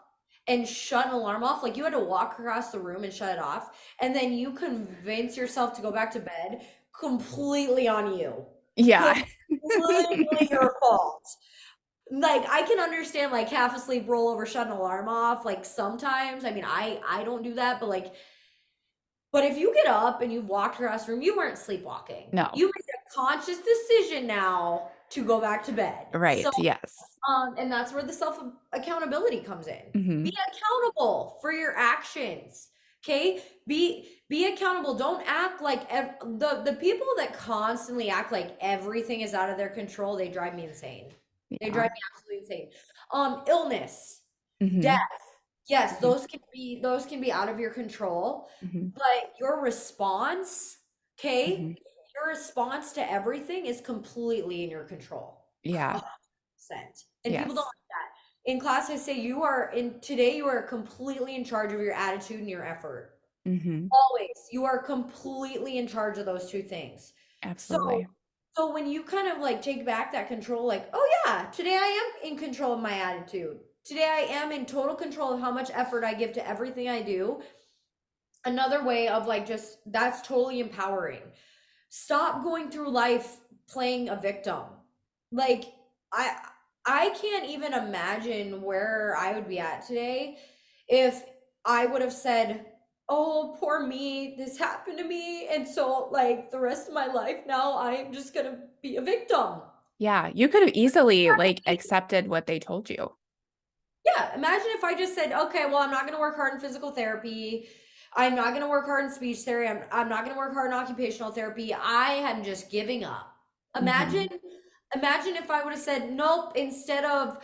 and shut an alarm off, like you had to walk across the room and shut it off, and then you convince yourself to go back to bed, completely on you. Yeah. Completely your fault. Like I can understand like half asleep rollover, shut an alarm off. Like sometimes, I mean, I don't do that, but like but if you get up and you've walked across the room, you weren't sleepwalking. No. You made a conscious decision now to go back to bed. So, Right. Yes. and that's where the self accountability comes in. Be Hmm. accountable for your actions. Okay, be accountable. Don't act like the people that constantly act like everything is out of their control. They drive me insane. They Yeah. drive me absolutely insane. Illness, death. Hmm. Yes, Hmm. those can be out of your control, Hmm. but your response, okay? Hmm. Your response to everything is completely in your control. Yeah. 100%. And people don't Yes. like that. In class, I say you are completely in charge of your attitude and your effort. Hmm. Always. You are completely in charge of those two things. So Absolutely. so when you kind of like take back that control, like, oh yeah, today I am in control of my attitude. Today I am in total control of how much effort I give to everything I do. Another way of like just that's totally empowering. Stop going through life playing a victim. Like I I can't even imagine where I would be at today if I would have said, "Oh, poor me, this happened to me, and so like the rest of my life now I'm just going to be a victim." Yeah. You could have easily like accepted what they told you. Yeah, imagine if I just said, okay, well, I'm not going to work hard in physical therapy. I'm not going to work hard in speech therapy. I'm not going to work hard in occupational therapy. I am just giving up. Imagine, Mhm. imagine if I would have said, nope, instead of,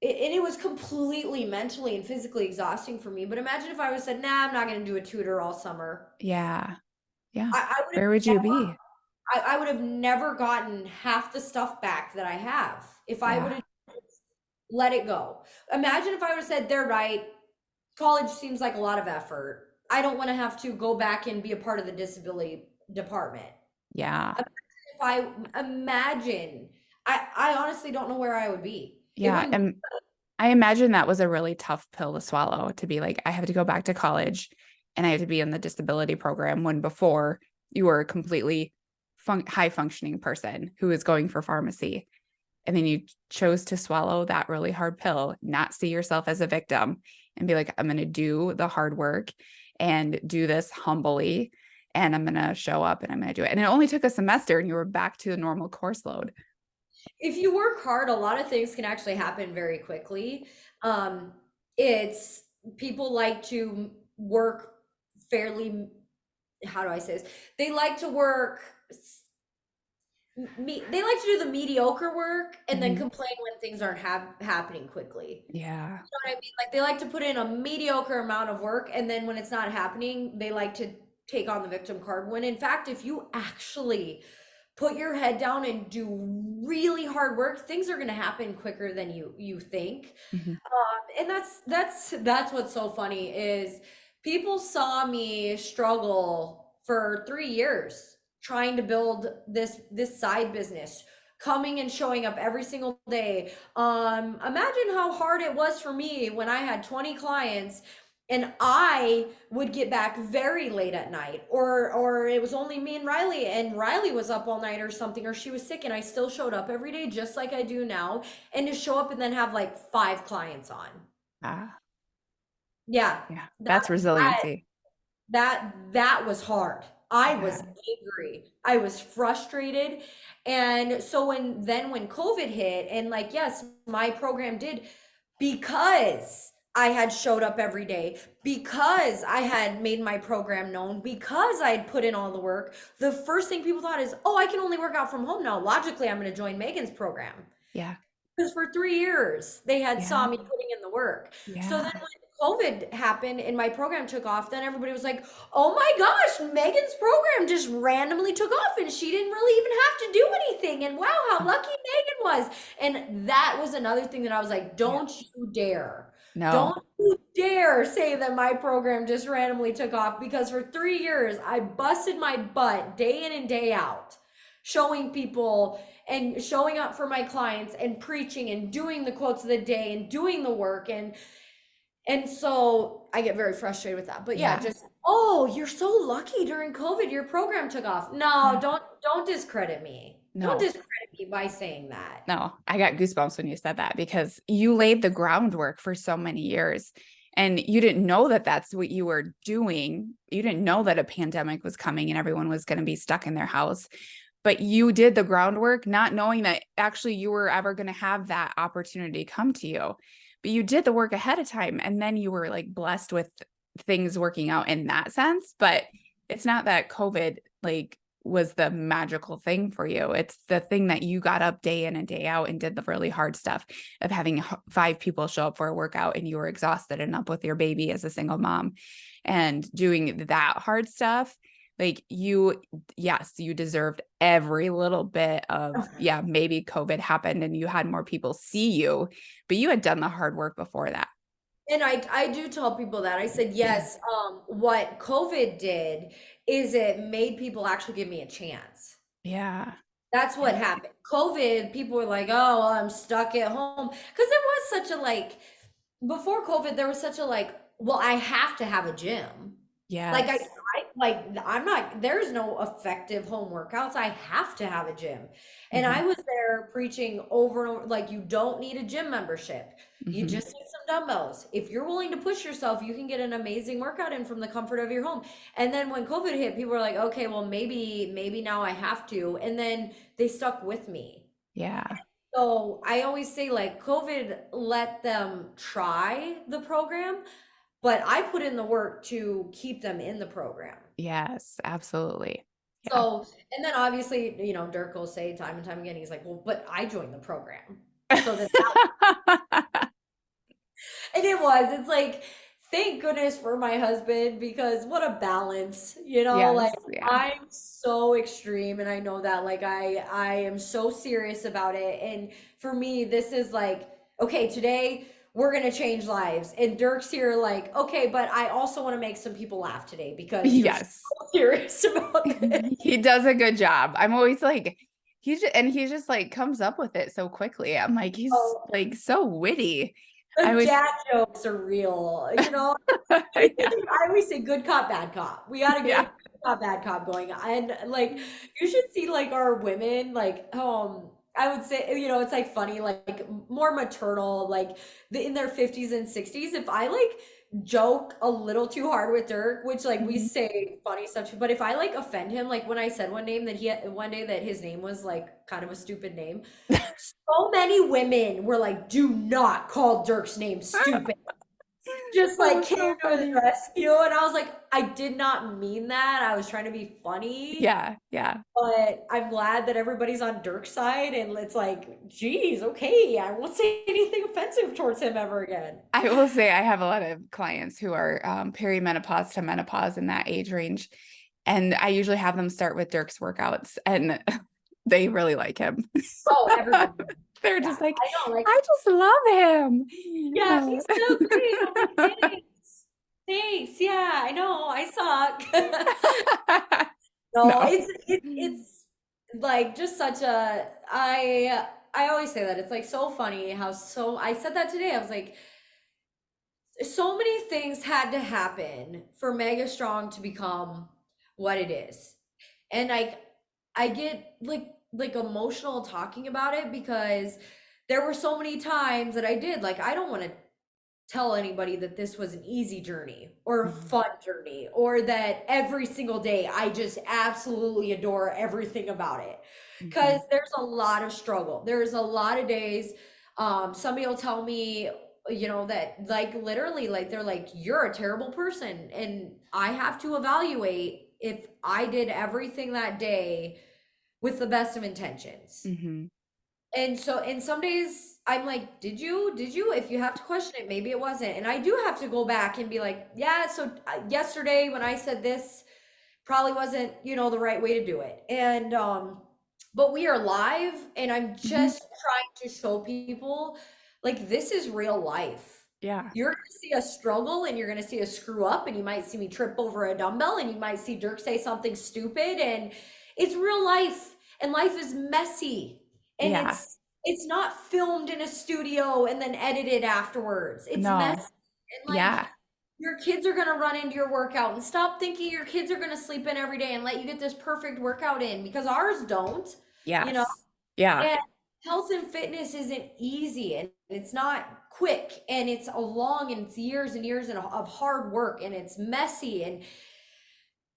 and it was completely mentally and physically exhausting for me. But imagine if I would have said, nah, I'm not going to do a tutor all summer. Yeah. Yeah. I would have Where would you be? I would have never gotten half the stuff back that I have if I would Yeah. have let it go. Imagine if I would have said, they're right. College seems like a lot of effort. I don't want to have to go back and be a part of the disability department. Yeah. If I imagine, I honestly don't know where I would be. It Yeah. wouldn't be, And I imagine that was a really tough pill to swallow to be like, I have to go back to college and I have to be in the disability program when before you were a completely high functioning person who was going for pharmacy. And then you chose to swallow that really hard pill, not see yourself as a victim and be like, I'm going to do the hard work and do this humbly. And I'm going to show up and I'm going to do it. And it only took a semester and you were back to the normal course load. if you work hard, a lot of things can actually happen very quickly. Um, it's people like to work fairly, how do I say this? They like to work they like to do the mediocre work and then Mhm. complain when things aren't happening quickly. Yeah. You know what I mean? Like they like to put in a mediocre amount of work and then when it's not happening, they like to take on the victim card. When in fact, if you actually put your head down and do really hard work, things are going to happen quicker than you think. Mhm. And that's what's so funny is people saw me struggle for 3 years trying to build this side business, coming and showing up every single day. Imagine how hard it was for me when I had 20 clients and I would get back very late at night, or it was only me and Riley was up all night or something, or she was sick, and I still showed up every day just like I do now, and to show up and then have like 5 clients on. Ah, Yeah, yeah. that That's resiliency. that was hard. I was Yeah. angry. I was frustrated. And so when COVID hit and like yes, my program did because I had showed up every day, because I had made my program known, because I had put in all the work, the first thing people thought is, "Oh, I can only work out from home now. Logically, I'm going to join Megan's program." Yeah. Because for 3 years they had saw Yeah. me putting in the work. So then Yeah. when COVID happened and my program took off, then everybody was like, oh my gosh, Megan's program just randomly took off and she didn't really even have to do anything. And wow, how lucky Megan was. And that was another thing that I was like, Yeah. don't you dare. No. Don't you dare say that my program just randomly took off because for 3 years I busted my butt day in and day out showing people and showing up for my clients and preaching and doing the quotes of the day and doing the work and so I get very frustrated with that. But yeah, Yeah. just oh, you're so lucky during COVID your program took off. No, Yeah. don't discredit me. Don't No. discredit me by saying that. No, I got goosebumps when you said that because you laid the groundwork for so many years and you didn't know that that's what you were doing. You didn't know that a pandemic was coming and everyone was going to be stuck in their house. But you did the groundwork, not knowing that actually you were ever going to have that opportunity come to you. But you did the work ahead of time. And then you were like blessed with things working out in that sense. But it's not that COVID like was the magical thing for you. It's the thing that you got up day in and day out and did the really hard stuff of having 5 people show up for a workout and you were exhausted and up with your baby as a single mom and doing that hard stuff. Like you, yes, you deserved every little bit of, yeah, maybe COVID happened and you had more people see you, but you had done the hard work before that. And I do tell people that. I said, yes, what COVID did is it made people actually give me a chance. Yeah. That's what Yeah. happened. COVID, people were like, "Oh, well, I'm stuck at home." Because there was such a like before COVID, there was such a like, well, I have to have a gym. Like Yes. I'm not, there's no effective home workouts. I have to have a gym. And Hmm. I was there preaching over and over, like, you don't need a gym membership. You Hmm. just need some dumbbells. If you're willing to push yourself, you can get an amazing workout in from the comfort of your home. And then when COVID hit, people were like, okay, well, maybe now I have to. And then they stuck with me. Yeah. So I always say like COVID let them try the program, but I put in the work to keep them in the program. Yes, absolutely. Yeah. So, and then obviously, Dirk will say time and time again, he's like, well, but I joined the program. So then, and it's like, thank goodness for my husband because what a balance, like Yes, yeah. I'm so extreme and I know that like I am so serious about it. And for me, this is like, okay, today we're gonna change lives. And Dirk's here like, okay, but I also want to make some people laugh today because you're so Yes. serious about it. He does a good job. I'm always like, he just like comes up with it so quickly. I'm like, he's Oh, like so witty. I the was, dad jokes are real. yeah, I always say good cop, bad cop. We got to yeah. get good cop, bad cop going. And like, you should see like our women, like, I would say, it's like funny, like more maternal, like in their 50s and 60s. If I like joke a little too hard with Dirk, which like we Mhm. say funny stuff, but if I like offend him, like when I said one day that his name was like kind of a stupid name, so many women were like, do not call Dirk's name stupid. Just like Oh, came so to his funny. rescue. And I was like, I did not mean that. I was trying to be funny. Yeah, yeah. But I'm glad that everybody's on Dirk's side and it's like, geez, okay, I won't say anything offensive towards him ever again. I will say I have a lot of clients who are perimenopause to menopause in that age range. And I usually have them start with Dirk's workouts and they really like him. Oh, everybody. They're Yeah, just like, I know. Like, I just love him. yeah, he's so great. I'm like, thanks. Thanks. Yeah, I know. I suck. No, No. it's like just such a I always say that. It's like so funny how I said that today. I was like, so many things had to happen for Mega Strong to become what it is. And I get like emotional talking about it because there were so many times that I did like I don't want to tell anybody that this was an easy journey or a Mhm, fun journey or that every single day I just absolutely adore everything about it. Because mhm, there's a lot of struggle. There's a lot of days. Somebody will tell me, that like literally, like they're like, you're a terrible person. And I have to evaluate if I did everything that day with the best of intentions. mhm. And so, and some days I'm like, did you? Did you? If you have to question it, maybe it wasn't. And I do have to go back and be like, yeah, so yesterday when I said this probably wasn't, the right way to do it. And, but we are live and I'm Mhm. just trying to show people like this is real life. Yeah. You're going to see a struggle and you're going to see a screw up and you might see me trip over a dumbbell and you might see Dirk say something stupid and it's real life and life is messy and Yeah. it's not filmed in a studio and then edited afterwards. It's messy. No. And like Yeah. your kids are going to run into your workout and stop thinking your kids are going to sleep in every day and let you get this perfect workout in because ours don't, you know? Yes. Yeah. And health and fitness isn't easy and it's not quick and it's a long and it's years and years of hard work and it's messy and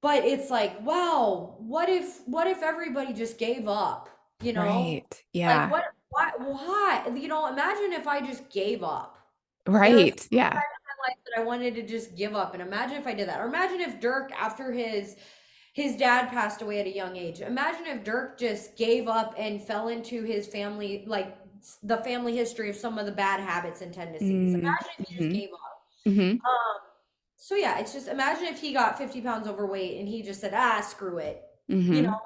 but it's like, wow, what if everybody just gave up, you know? Right. Like Yeah. what why? Imagine if I just gave up. There was Right. Yeah. life that I wanted to just give up. And imagine if I did that. Or imagine if Dirk, after his dad passed away at a young age. Imagine if Dirk just gave up and fell into his family, like the family history of some of the bad habits and tendencies. Mm, Imagine if he just mhm, gave up. mhm. Um, so yeah, it's just imagine if he got 50 pounds overweight and he just said, screw it. You know, Mhm.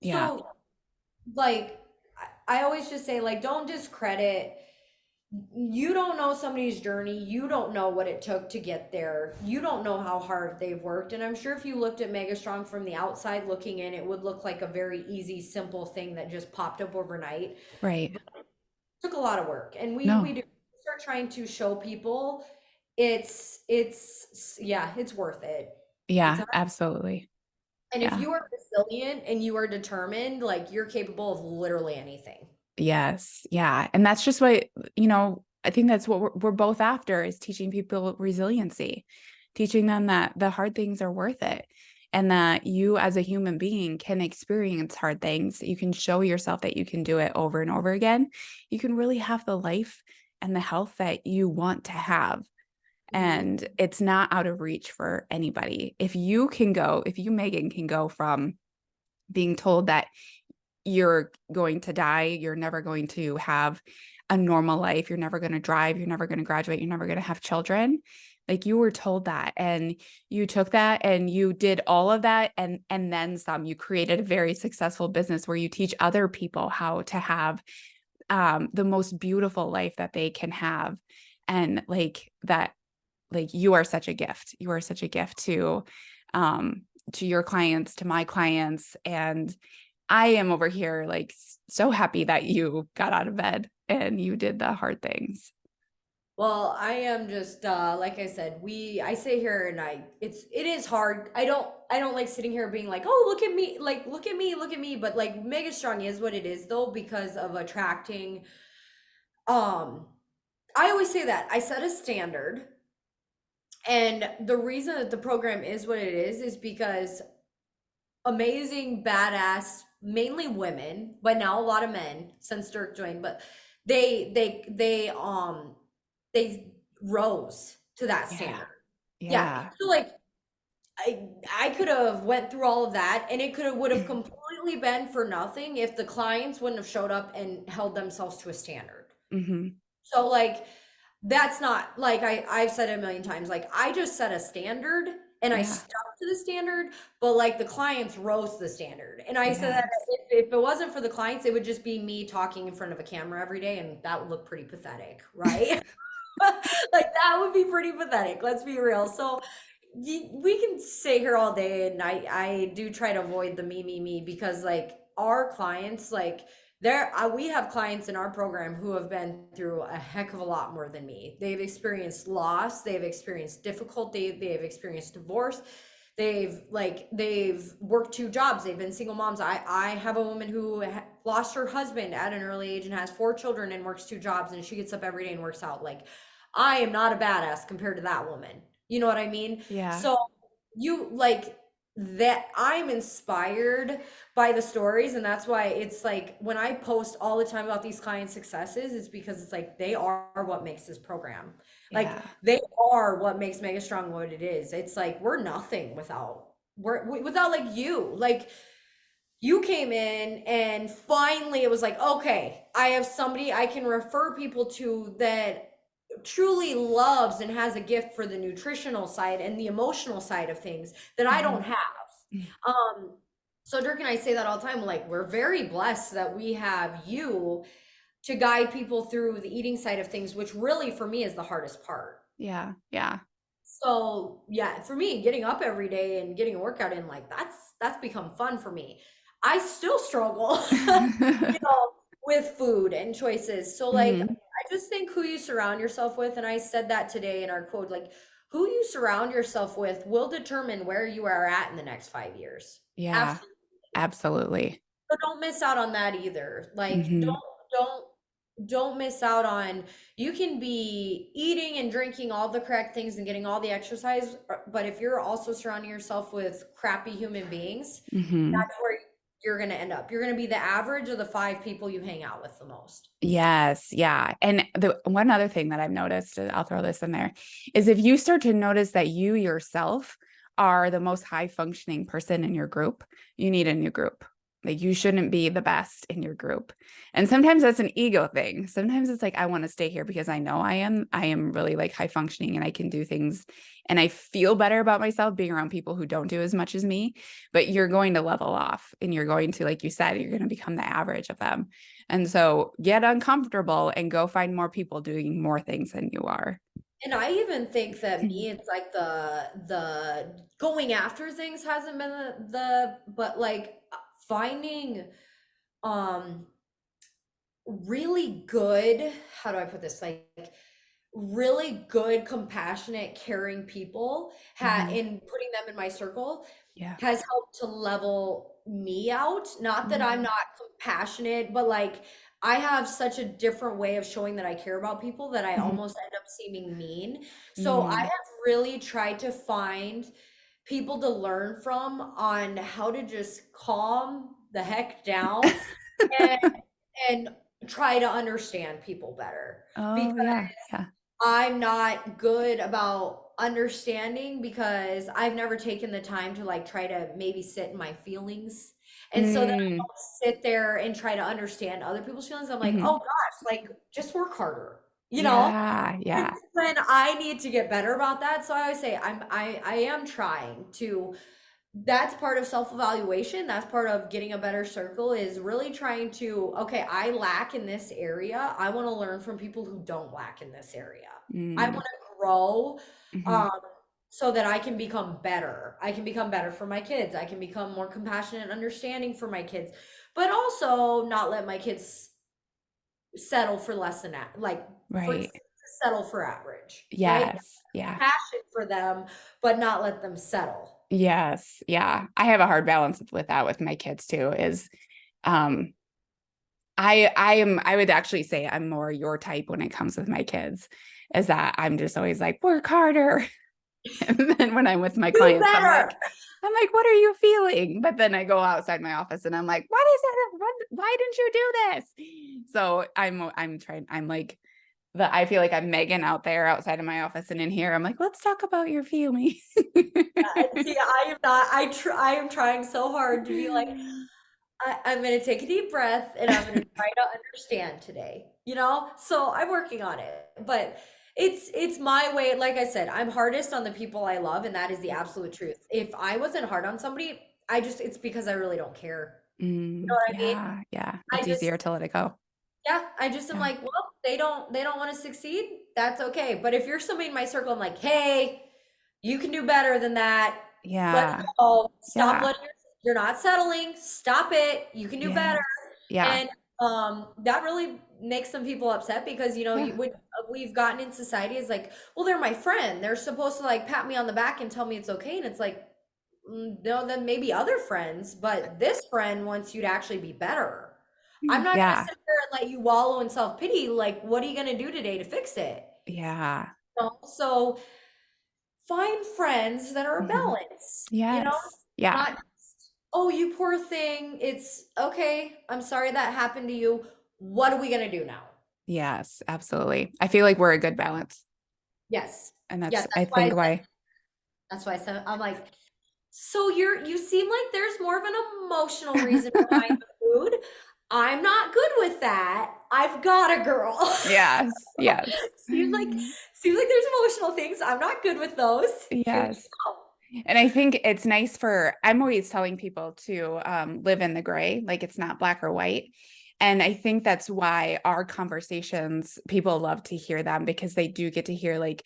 Yeah. so like I always just say, like, don't discredit you don't know somebody's journey. You don't know what it took to get there. You don't know how hard they've worked. And I'm sure if you looked at Mega Strong from the outside looking in, it would look like a very easy, simple thing that just popped up overnight. Right. But it took a lot of work. And we No. do start trying to show people yeah, it's worth it. It's Yeah, a, absolutely. and if Yeah. you are resilient and you are determined, like you're capable of literally anything. Yes. Yeah. And that's just what, I think that's what we're both after is teaching people resiliency, teaching them that the hard things are worth it. and that you as a human being can experience hard things. You can show yourself that you can do it over and over again. You can really have the life and the health that you want to have. Mhm. And it's not out of reach for anybody. If you, Megan, can go from being told that you're going to die, you're never going to have a normal life, you're never going to drive, you're never going to graduate, you're never going to have children. Like you were told that and you took that and you did all of that and then some. You created a very successful business where you teach other people how to have the most beautiful life that they can have. And like that, like you are such a gift. You are such a gift to your clients, to my clients. And I am over here like so happy that you got out of bed and you did the hard things. Well, I am just like I said, I sit here and it is hard. I don't like sitting here being like, "Oh, look at me, like look at me, look at me." But like Mega Strong is what it is though because of attracting um I always say that. I set a standard, and the reason that the program is what it is because amazing badass, mainly women, but now a lot of men since Dirk joined, but they rose to that Yeah. standard. Yeah. Yeah. So like I could have went through all of that and it could have would have completely been for nothing if the clients wouldn't have showed up and held themselves to a standard. Hmm. So like that's not like I've said it a million times. Like I just set a standard and I Yeah. stuck to the standard, but like the clients rose to the standard. And I said that Yes. if it wasn't for the clients, it would just be me talking in front of a camera every day, and that would look pretty pathetic, right? Like that would be pretty pathetic. Let's be real. So we can stay here all day, and I do try to avoid the me because like our clients like we have clients in our program who have been through a heck of a lot more than me. They've experienced loss, they've experienced difficulty, they've experienced divorce, they've worked two jobs, they've been single moms. I have a woman who lost her husband at an early age and has four children and works two jobs, and she gets up every day and works out. Like I am not a badass compared to that woman. You know what I mean? Yeah. So you like that I'm inspired by the stories, and that's why it's like when I post all the time about these client successes, it's because it's like they are what makes this program. Like Yeah. they are what makes Mega Strong what it is. It's like we're nothing without like you. Like you came in and finally it was like, okay, I have somebody I can refer people to that truly loves and has a gift for the nutritional side and the emotional side of things that I don't Hmm. have. Um, so Dirk and I say that all the time. Like, we're very blessed that we have you to guide people through the eating side of things, which really for me is the hardest part. Yeah. Yeah. So yeah, for me, getting up every day and getting a workout in, like that's become fun for me. I still struggle, you know, with food and choices. So like Hmm. I just think who you surround yourself with, and I said that today in our quote, like who you surround yourself with will determine where you are at in the next 5 years. Yeah. Absolutely. Absolutely. So don't miss out on that either. Like Hmm. don't don't miss out on you can be eating and drinking all the correct things and getting all the exercise, but if you're also surrounding yourself with crappy human beings, Hmm. that's where you're going to end up. You're going to be the average of the five people you hang out with the most. Yes, yeah. And the one other thing that I've noticed, I'll throw this in there, is if you start to notice that you yourself are the most high functioning person in your group, you need a new group. Like you shouldn't be the best in your group. And sometimes that's an ego thing. Sometimes it's like I want to stay here because I know I am really like high functioning and I can do things and I feel better about myself being around people who don't do as much as me, but you're going to level off and you're going to, like you said, you're going to become the average of them. And so get uncomfortable and go find more people doing more things than you are. And I even think that me, it's like the going after things hasn't been the but like finding um really good, how do I put this? Like really good, compassionate, caring people Mhm. in putting them in my circle Yeah. has helped to level me out. Not that I'm Mhm. not compassionate, but like I have such a different way of showing that I care about people that I Mhm. almost end up seeming mean. So I Mm. have really tried to find people to learn from on how to just calm the heck down and and try to understand people better. Oh, Because yeah. Yeah. I'm not good about understanding because I've never taken the time to like try to maybe sit in my feelings. And so then Mm, I'll sit there and try to understand other people's feelings. I'm like, oh mhm. gosh, like just work harder, you know? Yeah. And Yeah. then I need to get better about that. So I always say I am trying to, that's part of self-evaluation. That's part of getting a better circle, is really trying to, okay, I lack in this area. I want to learn from people who don't lack in this area. I want Mm, to grow, mhm. um, so that I can become better. I can become better for my kids. I can become more compassionate and understanding for my kids, but also not let my kids settle for less than that, like for Right. settle for average, right? Yes. Yeah. Passion for them, but not let them settle. Yes. Yeah. I have a hard balance with that with my kids too, is um I would actually say I'm more your type when it comes with my kids, is that I'm just always like, work harder. And then when I'm with my Do clients, better. I'm like, what are you feeling? But then I go outside my office and I'm like, what is it? Why didn't you do this? So I'm trying, I'm like I feel like I'm Megan out there outside of my office, and in here, I'm like, let's talk about your feelings. See, I am not. I am trying so hard to be like, I'm going to take a deep breath and I'm going to try to understand today. You know, so I'm working on it, but it's my way. Like I said, I'm hardest on the people I love, and that is the absolute truth. If I wasn't hard on somebody, it's because I really don't care. You know what I mean? Yeah, yeah. I It's just easier to let it go. Yeah, I just am Yeah. like, well, they don't want to succeed. That's okay. But if you're somebody in my circle, I'm like, hey, you can do better than that. Let's Yeah. go. Stop Yeah. letting you're not settling. Stop it. You can do better. Yes. Yeah. And that really makes some people upset because Yeah. when we've gotten in society is like, well, they're my friend. They're supposed to like pat me on the back and tell me it's okay. And it's like, no, then maybe other friends, but this friend wants you to actually be better. I'm not going to Yeah. sit there and let you wallow in self-pity. Like, what are you going to do today to fix it? Yeah. So find friends that are a Mhm. balance, Yes. Yeah. not just, oh, you poor thing. It's okay. I'm sorry that happened to you. What are we going to do now? Yes, absolutely. I feel like we're a good balance. Yes. And Yeah. I think why. That's why I said, I'm like, so you seem like there's more of an emotional reason behind the food. I'm not good with that. I've got a girl. Yes. Yes. seems like seems like there's emotional things. I'm not good with those. Here you Yes. go. And I think it's nice I'm always telling people to live in the gray, like it's not black or white. And I think that's why our conversations, people love to hear them, because they do get to hear like,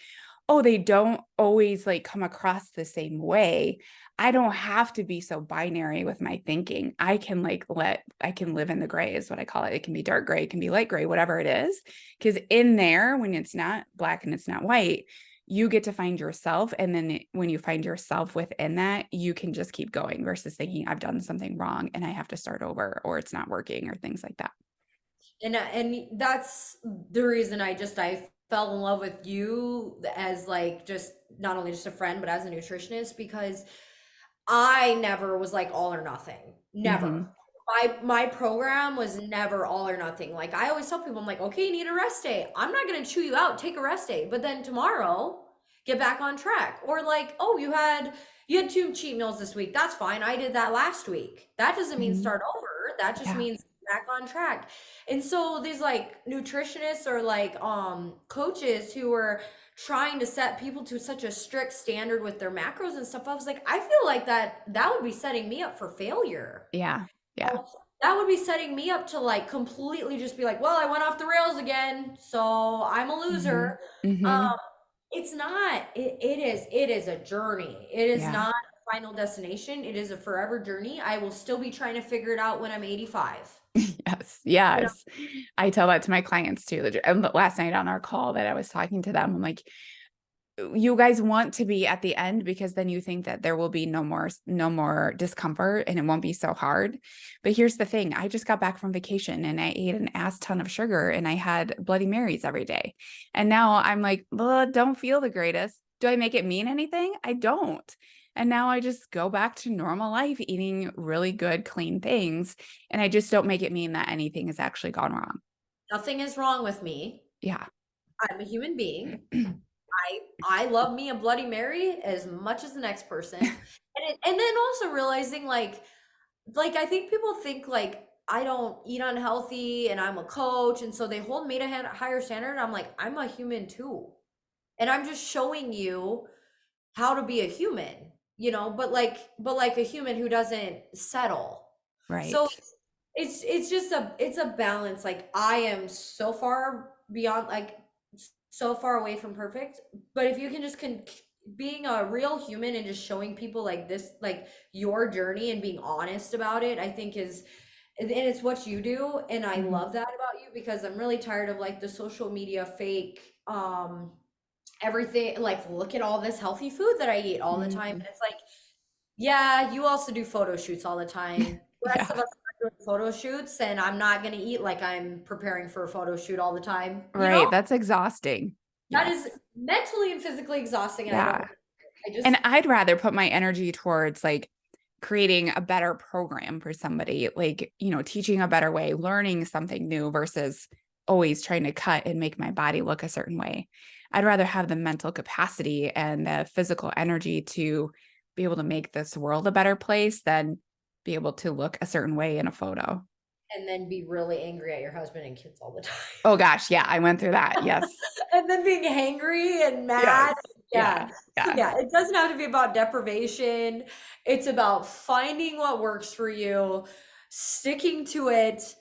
oh, they don't always like come across the same way. I don't have to be so binary with my thinking. I can live in the gray is what I call it. It can be dark gray, it can be light gray, whatever it is. Because in there, when it's not black and it's not white, you get to find yourself. And then when you find yourself within that, you can just keep going versus thinking I've done something wrong and I have to start over, or it's not working, or things like that. And that's the reason I fell in love with you as like just not only just a friend but as a nutritionist, because I never was like all or nothing. Never. Hmm. My program was never all or nothing. Like I always tell people, I'm like, okay, you need a rest day. I'm not gonna chew you out, take a rest day. But then tomorrow, get back on track. Or like, oh, you had two cheat meals this week. That's fine. I did that last week. That doesn't mean Hmm. start over. That just Yeah. means back on track. And so these like nutritionists or like coaches who are trying to set people to such a strict standard with their macros and stuff. I was like, I feel like that would be setting me up for failure. Yeah. Yeah. Well, that would be setting me up to like completely just be like, well, I went off the rails again, so I'm a Hmm. loser. Hmm. Um, it's not. It is a journey. It is Yeah. not a final destination. It is a forever journey. I will still be trying to figure it out when I'm 85. Yes. You know? Yes. I tell that to my clients too. And last night on our call that I was talking to them, I'm like, you guys want to be at the end because then you think that there will be no more discomfort and it won't be so hard. But here's the thing. I just got back from vacation and I ate an ass ton of sugar and I had Bloody Marys every day. And now I'm like, don't feel the greatest. Do I make it mean anything? I don't. And now I just go back to normal life, eating really good, clean things. And I just don't make it mean that anything has actually gone wrong. Nothing is wrong with me. Yeah. I'm a human being. I love me a Bloody Mary as much as the next person. And then also realizing like I think people think like I don't eat unhealthy and I'm a coach and so they hold me to higher standard. I'm like I'm a human too. And I'm just showing you how to be a human, but like a human who doesn't settle. So Right. it's just it's a balance. Like I am so far beyond like so far away from perfect, but if you can just being a real human and just showing people like this, like your journey and being honest about it, I think is and it's what you do, and I Mhm. love that about you because I'm really tired of like the social media fake everything, like look at all this healthy food that I eat all the time, and Mhm. it's like yeah, you also do photo shoots all the time. The rest of Yeah. us are doing photo shoots, and I'm not gonna eat like I'm preparing for a photo shoot all the time, you know? Right. That's exhausting. That Yes. is mentally and physically exhausting, and I don't Yeah. like it. I just And I'd rather put my energy towards like creating a better program for somebody, like, teaching a better way, learning something new versus always trying to cut and make my body look a certain way. I'd rather have the mental capacity and the physical energy to be able to make this world a better place than be able to look a certain way in a photo. and then be really angry at your husband and kids all the time. Oh gosh, yeah, I went through that. Yes. And then being hangry and mad. Yes. Yeah. Yeah. So Yeah. yeah, it doesn't have to be about deprivation. It's about finding what works for you, sticking to it.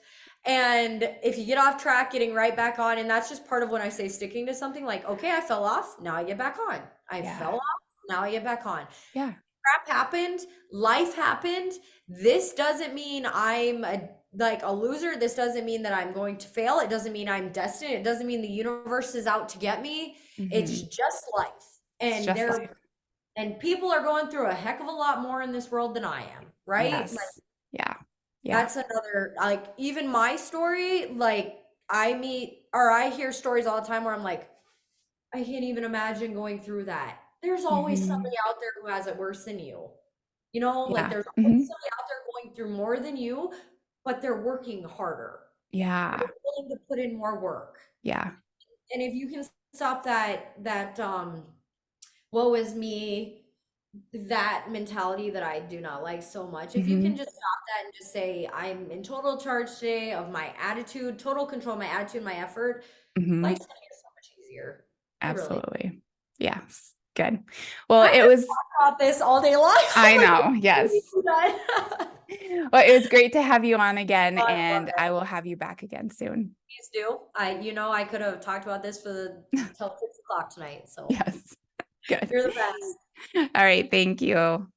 And if you get off track, getting right back on. And that's just part of when I say sticking to something like, okay, I fell off. Now I get back on. I Yeah. fell off. Now I get back on. Yeah. Crap happened, life happened. This doesn't mean I'm like a loser. This doesn't mean that I'm going to fail. It doesn't mean I'm destined. It doesn't mean the universe is out to get me. It's Mhm. just life. It's And just there life. and people are going through a heck of a lot more in this world than I am, right? Like Yes. Yeah. Yeah. that's another like even my story, like I meet or I hear stories all the time where I'm like, I can't even imagine going through that. There's always Mhm. somebody out there who has it worse than you. You know, like Yeah. there's always Mhm. somebody out there going through more than you, but they're working harder. They're Yeah. willing to put in more work. Yeah. And if you can stop that woe is me, that mentality that I do not like so much. If you can Mhm. just stop that and just say, I'm in total charge today of my attitude, total control of my attitude, my effort, Mhm. life's gonna get so much easier. It really. Absolutely. Yes. Good. Well, I it could was talk about this all day long. I I'm like, know. when are Yes. you done? Well, it was great to have you on again, Oh, I love and I it. will have you back again soon. Please do. I could have talked about this for the till 6 o'clock tonight. So Yes. Good. you're the best. All right. Thank you.